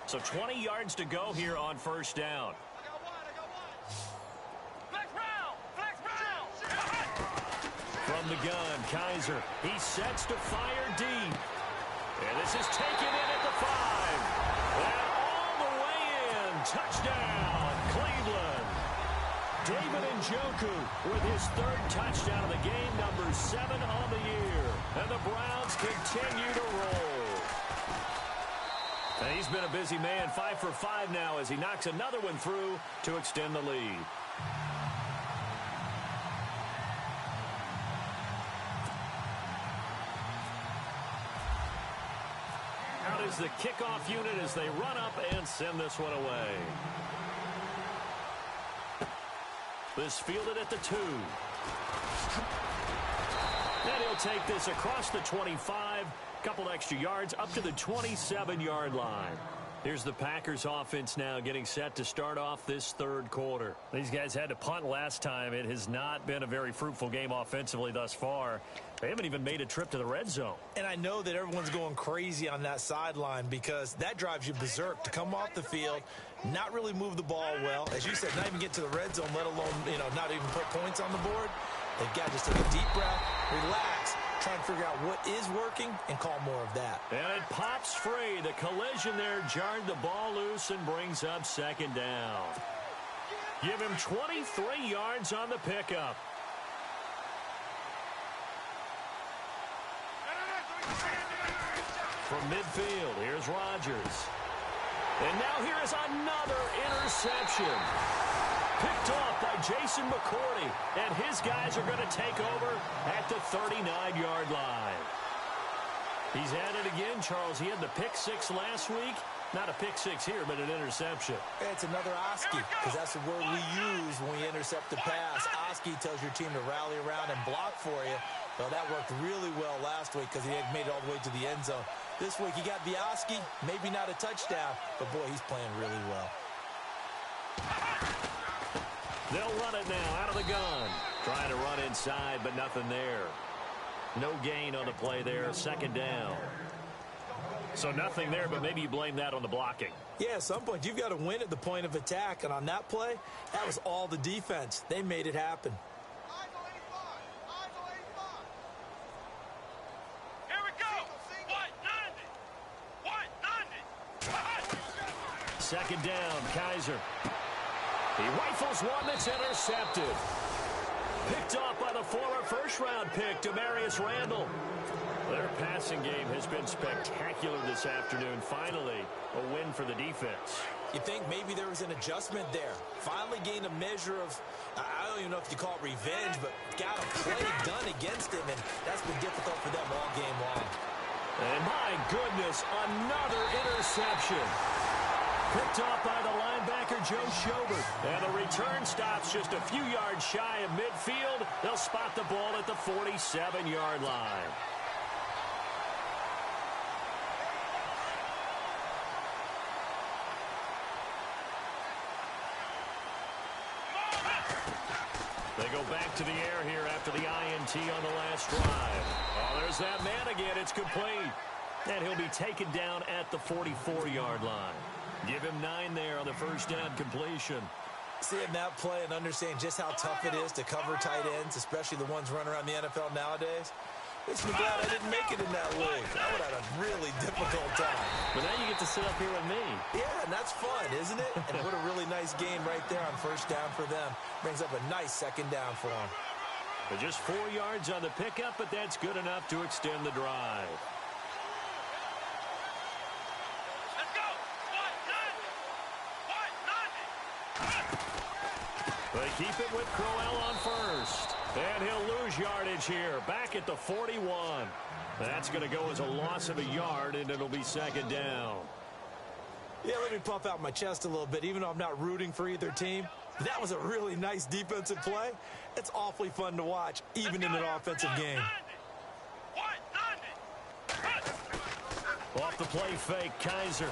So 20 yards to go here on first down. From the gun, Kaiser. He sets to fire deep. And this is taken in at the 5. And all the way in. Touchdown, Cleveland. David Njoku with his third touchdown of the game, number 7 on the year. And the Browns continue to roll. And he's been a busy man, 5 for 5 now as he knocks another one through to extend the lead. Out is the kickoff unit as they run up and send this one away. This fielded at the 2. And he'll take this across the 25. Couple extra yards up to the 27-yard line. Here's the Packers offense now getting set to start off this third quarter. These guys had to punt last time. It has not been a very fruitful game offensively thus far. They haven't even made a trip to the red zone. And I know that everyone's going crazy on that sideline because that drives you berserk to come off the field, not really move the ball well. As you said, not even get to the red zone, let alone, not even put points on the board. They've got to just take a deep breath, relax, try and figure out what is working and call more of that. And it pops free. The collision there jarred the ball loose and brings up second down. Give him 23 yards on the pickup. From midfield, here's Rodgers. And now here is another interception. Picked off by Jason McCourty. And his guys are going to take over at the 39-yard line. He's at it again, Charles. He had the pick 6 last week. Not a pick 6 here, but an interception. It's another Oski, because that's the word we use when we intercept the pass. Oski tells your team to rally around and block for you. Well, that worked really well last week because he had made it all the way to the end zone. This week he got the Oski, maybe not a touchdown, but boy, he's playing really well. They'll run it now out of the gun. Trying to run inside, but nothing there. No gain on the play there. Second down. So nothing there, but maybe you blame that on the blocking. Yeah, at some point you've got to win at the point of attack. And on that play, that was all the defense. They made it happen. Here we go. 190. Second down, Kaiser. He rifles one that's intercepted. Picked off by the former first-round pick, Demarius Randall. Their passing game has been spectacular this afternoon. Finally, a win for the defense. You think maybe there was an adjustment there. Finally gained a measure of, I don't even know if you call it revenge, but got a play done against him, and that's been difficult for them all game long. And my goodness, another interception. Picked off by the linebacker, Joe Schobert. And the return stops just a few yards shy of midfield. They'll spot the ball at the 47-yard line. They go back to the air here after the INT on the last drive. Oh, there's that man again. It's complete. And he'll be taken down at the 44-yard line. Give him 9 there on the first down completion. Seeing that play and understanding just how tough it is to cover tight ends, especially the ones running around the NFL nowadays, makes me glad I didn't make it in that league. I would have had a really difficult time. But now you get to sit up here with me. Yeah, and that's fun, isn't it? And what a really nice game right there on first down for them. Brings up a nice second down for them. But just 4 yards on the pickup, but that's good enough to extend the drive. Let's go. 190. They keep it with Crowell on first. And he'll lose yardage here. Back at the 41. That's going to go as a loss of a yard, and it'll be second down. Yeah, let me puff out my chest a little bit, even though I'm not rooting for either team. That was a really nice defensive play. It's awfully fun to watch, even in an offensive game. Off the play fake, Kaiser.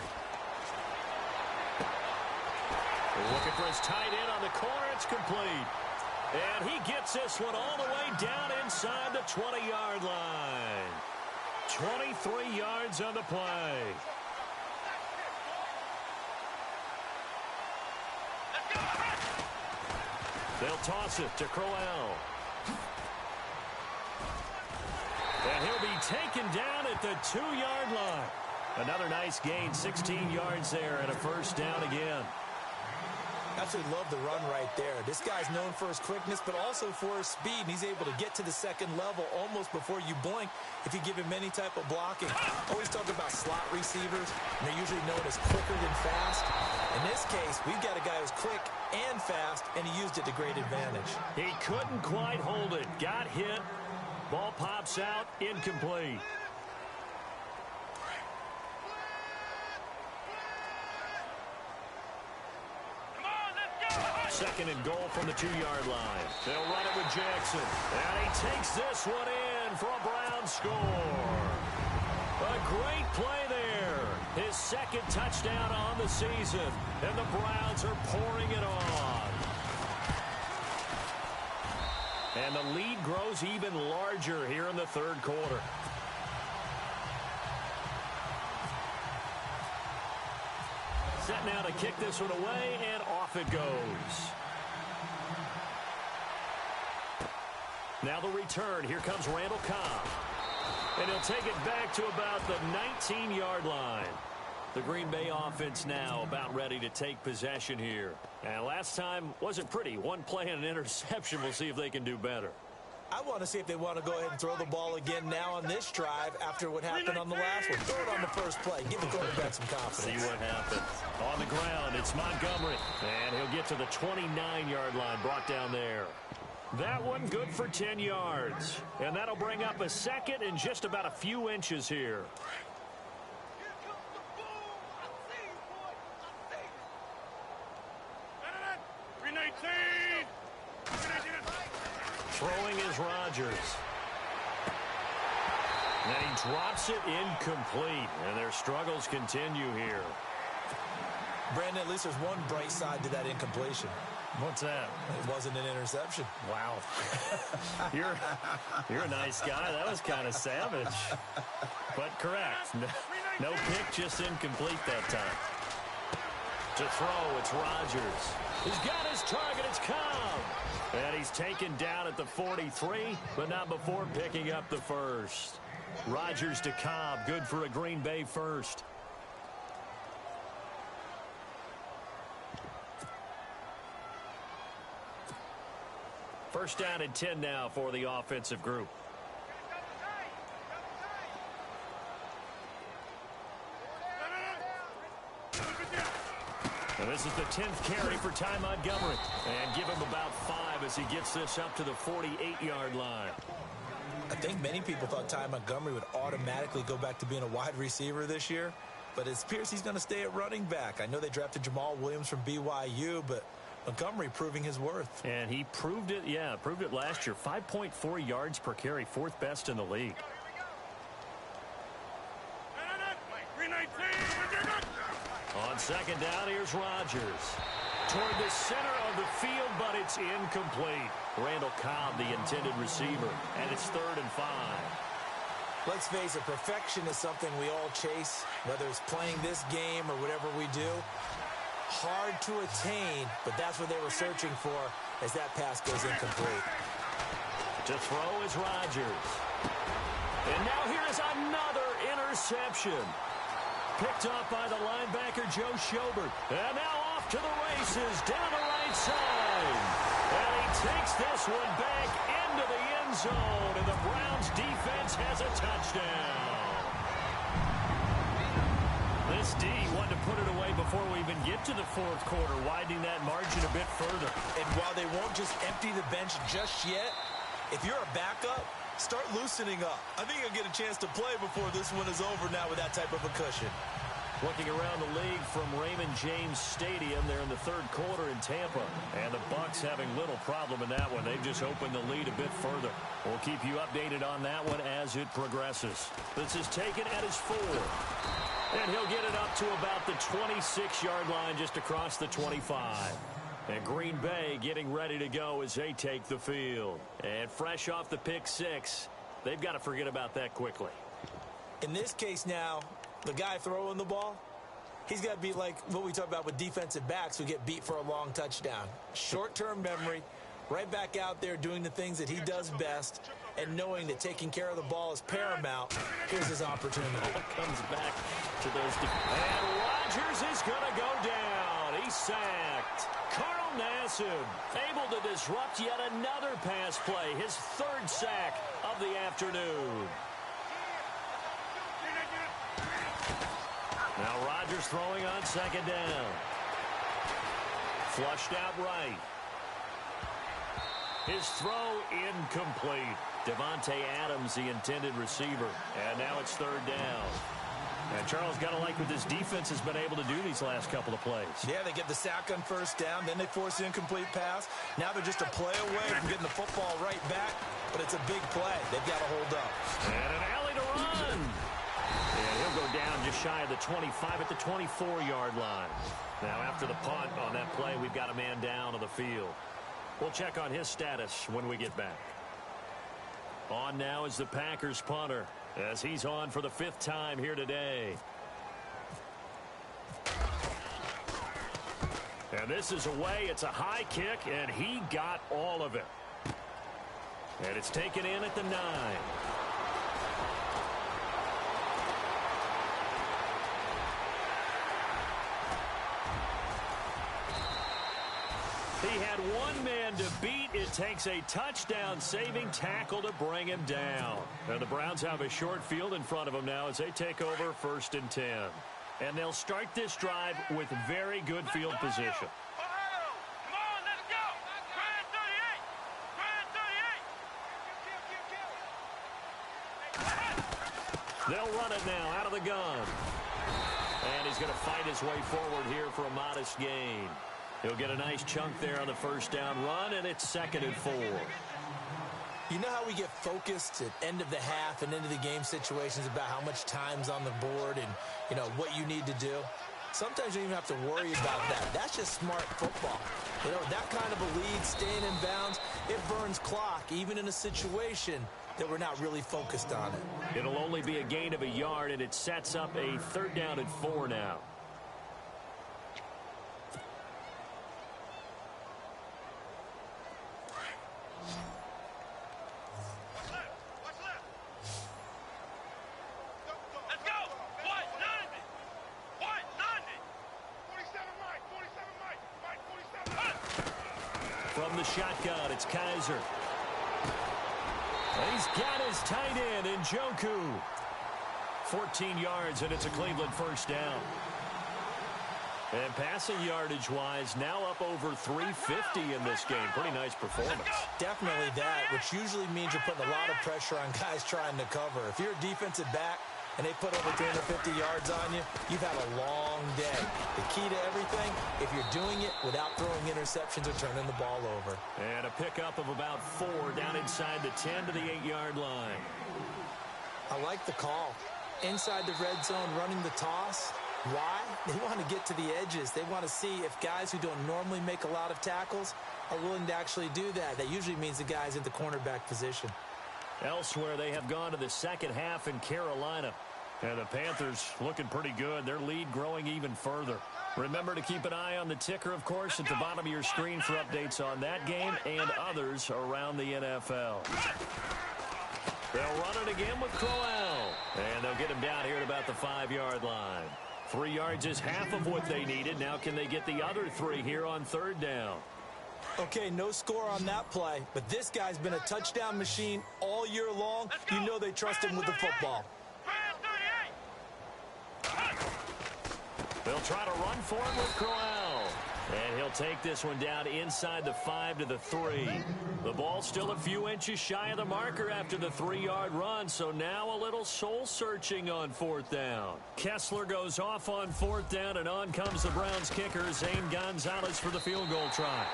Looking for his tight end on the corner. It's complete. And he gets this one all the way down inside the 20-yard line. 23 yards on the play. They'll toss it to Crowell. And he'll be taken down at the 2-yard line. Another nice gain, 16 yards there, and a first down again. Absolutely love the run right there. This guy's known for his quickness, but also for his speed. And he's able to get to the second level almost before you blink if you give him any type of blocking. Always talk about slot receivers, and they're usually known as quicker than fast. In this case, we've got a guy who's quick and fast, and he used it to great advantage. He couldn't quite hold it. Got hit. Ball pops out. Incomplete. Second and goal from the 2-yard line. They'll run it with Jackson. And he takes this one in for a Brown score. A great play there. His second touchdown on the season. And the Browns are pouring it on. And the lead grows even larger here in the third quarter. Set now to kick this one away, and off it goes. Now the return. Here comes Randall Cobb. And he'll take it back to about the 19-yard line. The Green Bay offense now about ready to take possession here. And last time wasn't pretty. One play and an interception. We'll see if they can do better. I want to see if they want to go ahead and throw the ball again now on this drive after what happened on the last one. Throw it on the first play. Give the quarterback some confidence. See what happens. On the ground, it's Montgomery. And he'll get to the 29-yard line, brought down there. That one good for 10 yards. And that'll bring up a second and just about a few inches here. Throwing is Rodgers. And he drops it incomplete. And their struggles continue here. Brandon, at least there's one bright side to that incompletion. What's that? It wasn't an interception. Wow. You're a nice guy. That was kind of savage. But correct. No pick, just incomplete that time. To throw, it's Rodgers. He's got his target. It's Cobb. And he's taken down at the 43, but not before picking up the first. Rodgers to Cobb. Good for a Green Bay first. First down and 10 now for the offensive group. And this is the 10th carry for Ty Montgomery. And give him about 5 as he gets this up to the 48-yard line. I think many people thought Ty Montgomery would automatically go back to being a wide receiver this year. But it appears he's going to stay at running back. I know they drafted Jamal Williams from BYU, but Montgomery proving his worth. And he proved it, proved it last year. 5.4 yards per carry, 4th best in the league. On second down, here's Rodgers. Toward the center of the field, but it's incomplete. Randall Cobb, the intended receiver, and it's 3rd and 5. Let's face it, perfection is something we all chase, whether it's playing this game or whatever we do. Hard to attain, but that's what they were searching for as that pass goes incomplete. To throw is Rodgers. And now here's another interception. Picked up by the linebacker, Joe Schobert. And now off to the races down the right side. And he takes this one back into the end zone. And the Browns defense has a touchdown. This D wanted to put it away before we even get get to the fourth quarter, widening that margin a bit further. And while they won't just empty the bench just yet, if you're a backup, start loosening up. I think you'll get a chance to play before this one is over now with that type of a cushion. Looking around the league from Raymond James Stadium, they're in the third quarter in Tampa. And the Bucs having little problem in that one. They've just opened the lead a bit further. We'll keep you updated on that one as it progresses. This is taken at his 4. And he'll get it up to about the 26-yard line just across the 25. And Green Bay getting ready to go as they take the field. And fresh off the pick 6, they've got to forget about that quickly. In this case now, the guy throwing the ball, he's got to be like what we talk about with defensive backs who get beat for a long touchdown. Short-term memory, right back out there doing the things that he does best, and knowing that taking care of the ball is paramount. Here's his opportunity. Comes back to those. And Rodgers is going to go down. He's sacked. Carl Nassib able to disrupt yet another pass play. His 3rd sack of the afternoon. Now Rodgers throwing on 2nd down. Flushed out right. His throw incomplete. Devontae Adams, the intended receiver. And now it's 3rd down. And Charles, got to like what this defense has been able to do these last couple of plays. Yeah, they get the sack on 1st down, then they force the incomplete pass. Now they're just a play away from getting the football right back, but it's a big play. They've got to hold up. And an alley to run. And he'll go down just shy of the 25 at the 24-yard line. Now after the punt on that play, we've got a man down on the field. We'll check on his status when we get back. On now is the Packers punter, as he's on for the 5th time here today. And this is away. It's a high kick, and he got all of it. And it's taken in at the 9. He had one man to beat. It takes a touchdown-saving tackle to bring him down. And the Browns have a short field in front of them now as they take over 1st and 10. And they'll start this drive with very good field position. Come on, let's go. Grand 38. They'll run it now out of the gun. And he's going to fight his way forward here for a modest gain. He'll get a nice chunk there on the 1st down run, and it's 2nd and 4. You know how we get focused at end of the half and into the game situations about how much time's on the board and, you know, what you need to do? Sometimes you don't even have to worry about that. That's just smart football. You know, that kind of a lead, staying in bounds, it burns clock, even in a situation that we're not really focused on it. It'll only be a gain of a yard, and it sets up a 3rd down and 4 now. From the shotgun, it's Kaiser. He's got his tight end in Njoku. 14 yards, and it's a Cleveland 1st down. And passing yardage-wise, now up over 350 in this game. Pretty nice performance. Definitely that, which usually means you're putting a lot of pressure on guys trying to cover. If you're a defensive back and they put over 350 yards on you, you've had a long day. The key to everything, if you're doing it without throwing interceptions or turning the ball over. And a pickup of about 4 down inside the 10 to the 8-yard line. I like the call. Inside the red zone, running the toss. Why? They want to get to the edges. They want to see if guys who don't normally make a lot of tackles are willing to actually do that. That usually means the guy's in the cornerback position. Elsewhere, they have gone to the second half in Carolina. And the Panthers looking pretty good. Their lead growing even further. Remember to keep an eye on the ticker, of course, at the bottom of your screen for updates on that game and others around the NFL. They'll run it again with Crowell. And they'll get him down here at about the 5-yard line. 3 yards is half of what they needed. Now can they get the other 3 here on 3rd down? Okay, no score on that play, but this guy's been a touchdown machine all year long. You know they trust him with the football. They'll try to run for it with Crowell. And he'll take this one down inside the 5 to the 3. The ball still a few inches shy of the marker after the 3-yard run, so now a little soul-searching on 4th down. Kessler goes off on 4th down, and on comes the Browns kicker, Zane Gonzalez, for the field goal try.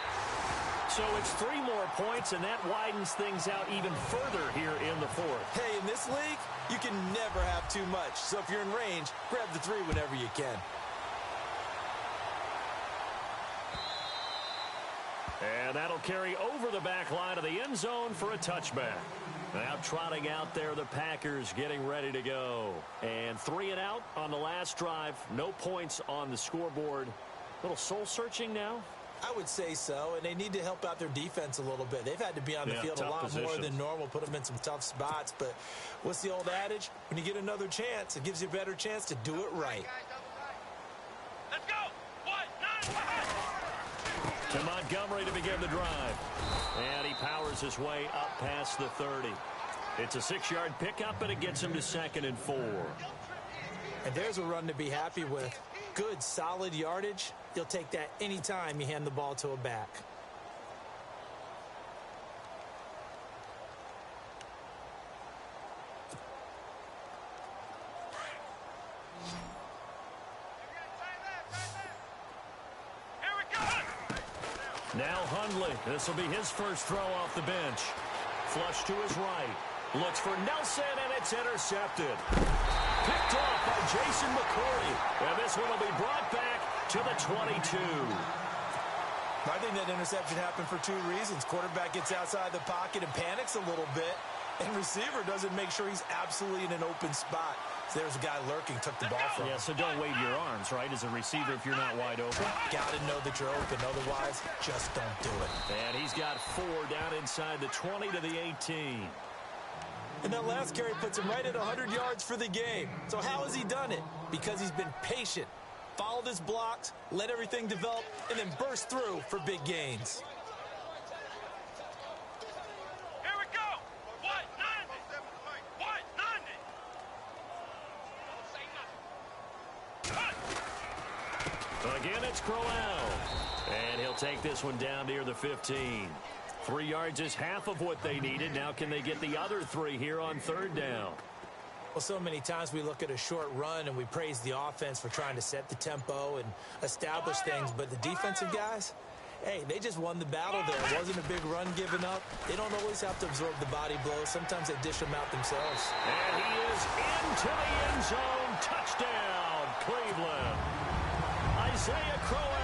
So it's 3 more points, and that widens things out even further here in the 4th. Hey, in this league, you can never have too much. So if you're in range, grab the 3 whenever you can. And that'll carry over the back line of the end zone for a touchback. Now trotting out there, the Packers getting ready to go. And 3 and out on the last drive. No points on the scoreboard. A little soul-searching now? I would say so, and they need to help out their defense a little bit. They've had to be on the field a lot more than normal, put them in some tough spots. But what's the old adage? When you get another chance, it gives you a better chance to do it right. Let's go. 1, 9, 1. To Montgomery to begin the drive. And he powers his way up past the 30. It's a 6-yard pickup, and it gets him to 2nd and 4. And there's a run to be happy with. Good, solid yardage. You'll take that anytime you hand the ball to a back. Now Hundley. This will be his first throw off the bench. Flush to his right. Looks for Nelson, and it's intercepted. Picked off by Jason McCourty. And this one will be brought back to the 22. I think that interception happened for 2 reasons. Quarterback gets outside the pocket and panics a little bit. And receiver doesn't make sure he's absolutely in an open spot. So there's a guy lurking, took the ball from him. Yeah, so don't wave your arms, right, as a receiver if you're not wide open. Got to know that you're open. Otherwise, just don't do it. And he's got 4 down inside the 20 to the 18. And that last carry puts him right at 100 yards for the game. So how has he done it? Because he's been patient, followed his blocks, let everything develop, and then burst through for big gains. Here we go. 190. 190. Again, it's Crowell. And he'll take this one down near the 15. 3 yards is half of what they needed. Now can they get the other 3 here on 3rd down? Well, so many times we look at a short run and we praise the offense for trying to set the tempo and establish things. But the defensive guys, hey, they just won the battle there. It wasn't a big run given up. They don't always have to absorb the body blows. Sometimes they dish them out themselves. And he is into the end zone. Touchdown, Cleveland. Isaiah Crowell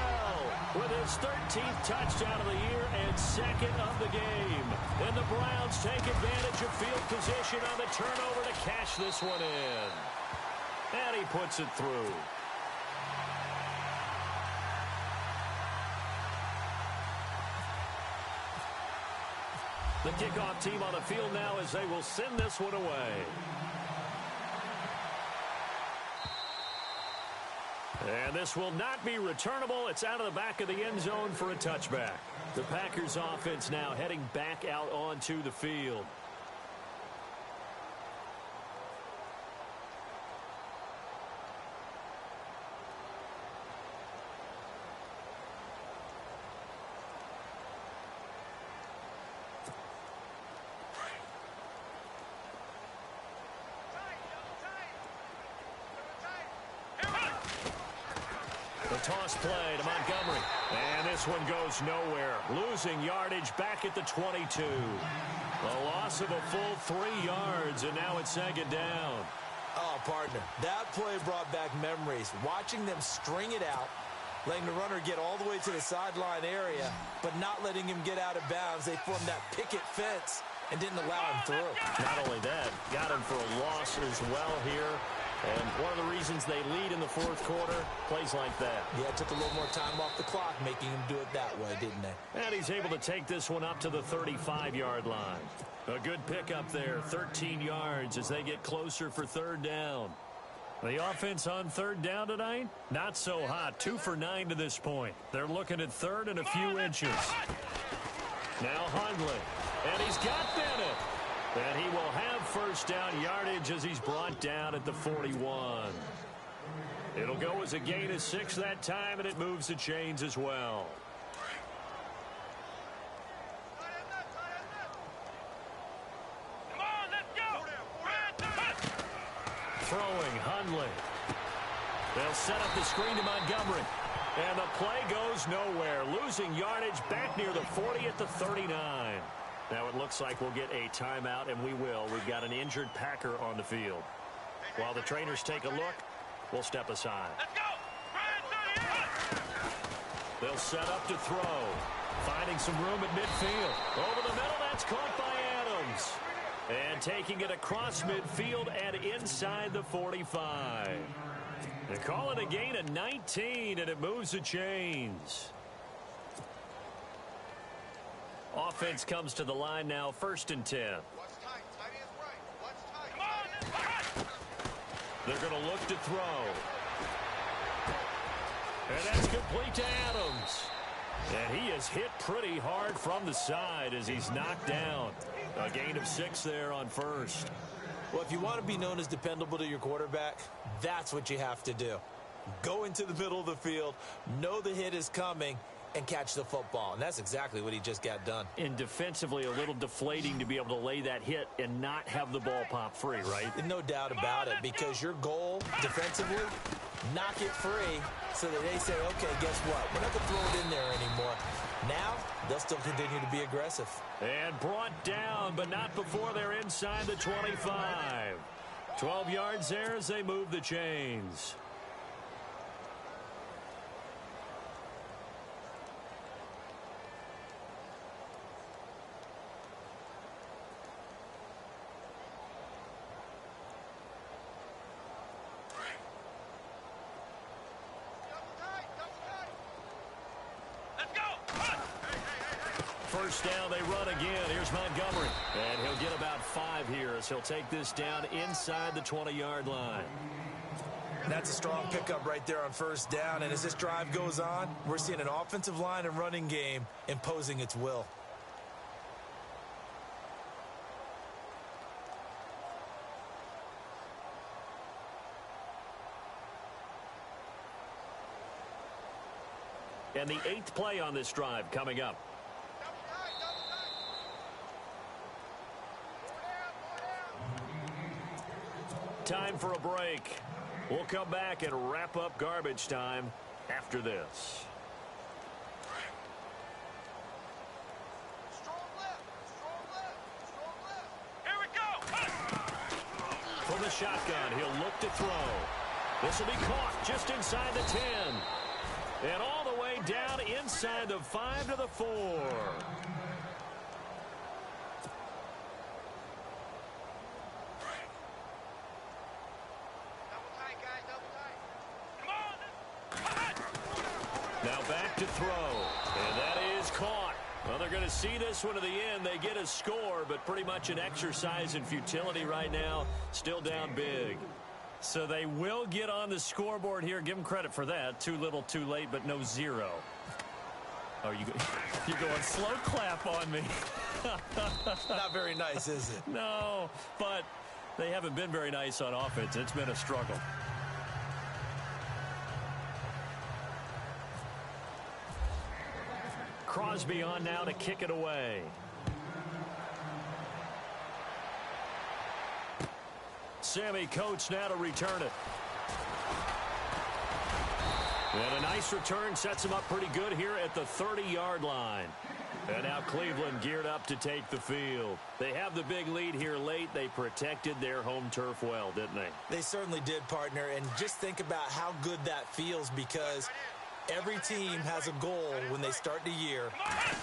with his 13th touchdown of the year and 2nd of the game. And the Browns take advantage of field position on the turnover to cash this one in. And he puts it through. The kickoff team on the field now as they will send this one away. And this will not be returnable. It's out of the back of the end zone for a touchback. The Packers offense now heading back out onto the field. The toss play to Montgomery. And this one goes nowhere. Losing yardage back at the 22. A loss of a full 3 yards, and now it's 2nd down. Oh, partner, that play brought back memories. Watching them string it out, letting the runner get all the way to the sideline area, but not letting him get out of bounds. They formed that picket fence and didn't allow him through. Not only that, got him for a loss as well here. And one of the reasons they lead in the 4th quarter, plays like that. Yeah, it took a little more time off the clock, making him do it that way, didn't they? And he's able to take this one up to the 35-yard line. A good pickup there, 13 yards as they get closer for 3rd down. The offense on 3rd down tonight, not so hot. 2 for 9 to this point. They're looking at 3rd and a few inches. Now Hundley, and he's got Bennett. And he will have 1st down yardage as he's brought down at the 41. It'll go as a gain of 6 that time, and it moves the chains as well. Come on, let's go. Throwing, Hundley. They'll set up the screen to Montgomery. And the play goes nowhere. Losing yardage back near the 40 at the 39. Now it looks like we'll get a timeout, and we will. We've got an injured Packer on the field. While the trainers take a look, we'll step aside. Let's go. They'll set up to throw. Finding some room at midfield. Over the middle, that's caught by Adams. And taking it across midfield and inside the 45. They call it a gain of 19, and it moves the chains. Offense comes to the line now, 1st and 10. What's tight? Tight is right. What's tight? Come on, let's go. They're going to look to throw. And that's complete to Adams. And he is hit pretty hard from the side as he's knocked down. A gain of 6 there on 1st. Well, if you want to be known as dependable to your quarterback, that's what you have to do. Go into the middle of the field, know the hit is coming, and catch the football. And that's exactly what he just got done. And defensively, a little deflating to be able to lay that hit and not have the ball pop free, right? No doubt about it, because your goal defensively, knock it free so that they say, okay, guess what? We're not going to throw it in there anymore. Now, they'll still continue to be aggressive. And brought down, but not before they're inside the 25. 12 yards there as they move the chains. Let's go. 1st down, they run again. Here's Montgomery. And he'll get about 5 here as he'll take this down inside the 20-yard line. That's a strong pickup right there on 1st down. And as this drive goes on, we're seeing an offensive line and running game imposing its will. And the 8th play on this drive coming up. Time for a break. We'll come back and wrap up garbage time after this. Here we go. From the shotgun, he'll look to throw. This will be caught just inside the 10. And all the way down inside the 5 to the 4. Now back to throw. And that is caught. Well, they're going to see this one to the end. They get a score, but pretty much an exercise in futility right now. Still down big. So they will get on the scoreboard here. Give them credit for that. Too little, too late, but no 0. Oh, you're going slow clap on me. Not very nice, is it? No, but they haven't been very nice on offense. It's been a struggle. Crosby on now to kick it away. Sammy Coates now to return it. And a nice return sets him up pretty good here at the 30-yard line. And now Cleveland geared up to take the field. They have the big lead here late. They protected their home turf well, didn't they? They certainly did, partner. And just think about how good that feels, because every team has a goal when they start the year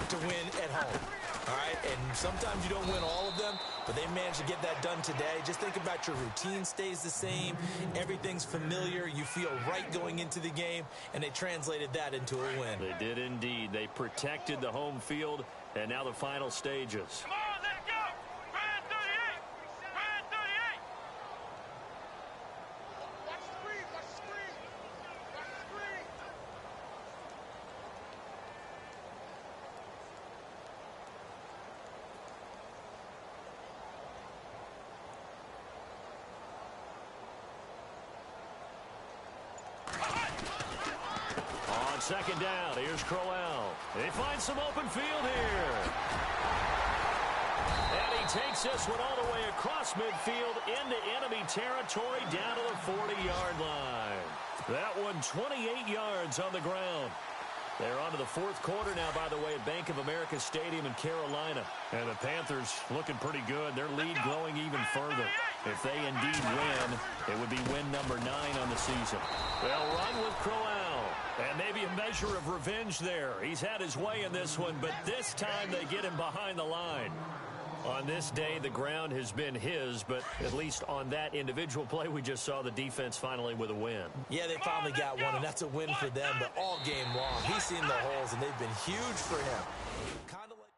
to win at home. All right, and sometimes you don't win all of them, but they managed to get that done today. Just think about your routine stays the same. Everything's familiar. You feel right going into the game, and they translated that into a win. They did indeed. They protected the home field, and now the final stages. Come on, let's go. Grand 38. Grand 38. Watch the screen. Watch the screen. Watch the screen. second down. Here's Crowell. They find some open field here. And he takes this one all the way across midfield into enemy territory down to the 40-yard line. That one 28 yards on the ground. They're on to the fourth quarter now, by the way, at Bank of America Stadium in Carolina. And the Panthers looking pretty good. Their lead growing even further. If they indeed win, it would be win number 9 on the season. They'll run with Crowell. And maybe a measure of revenge there. He's had his way in this one, but this time they get him behind the line. On this day, the ground has been his, but at least on that individual play, we just saw the defense finally with a win. Yeah, they finally got one, and that's a win for them, but all game long, he's seen the holes, and they've been huge for him. Kind of like...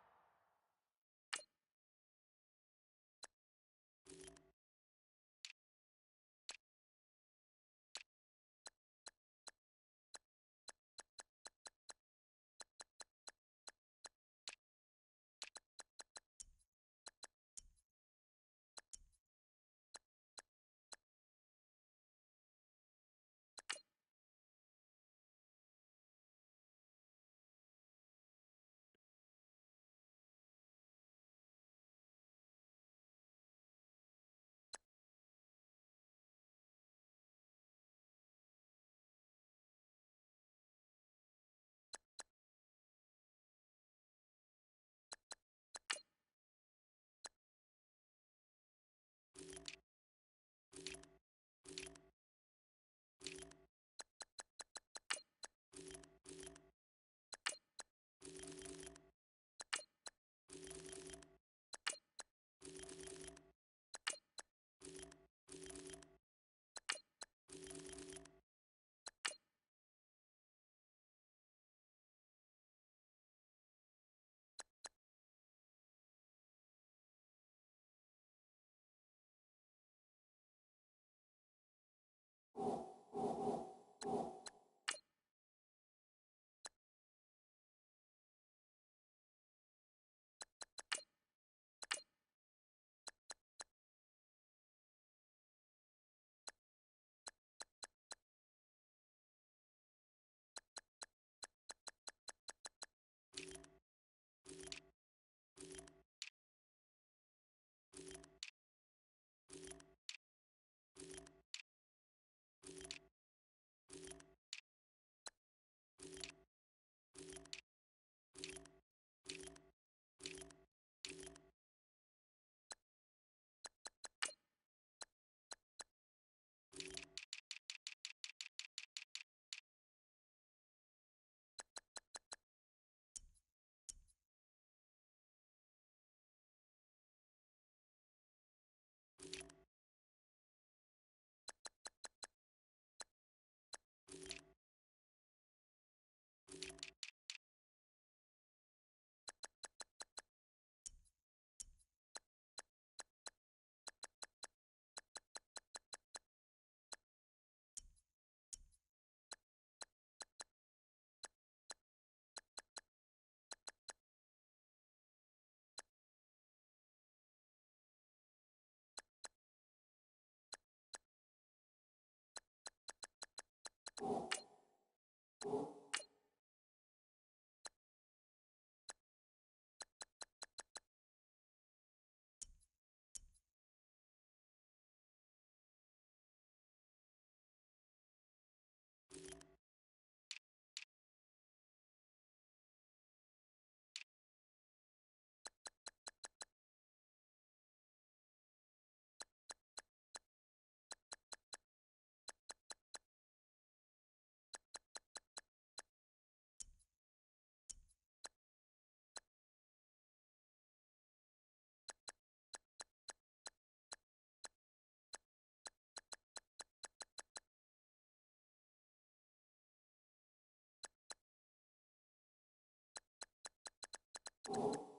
You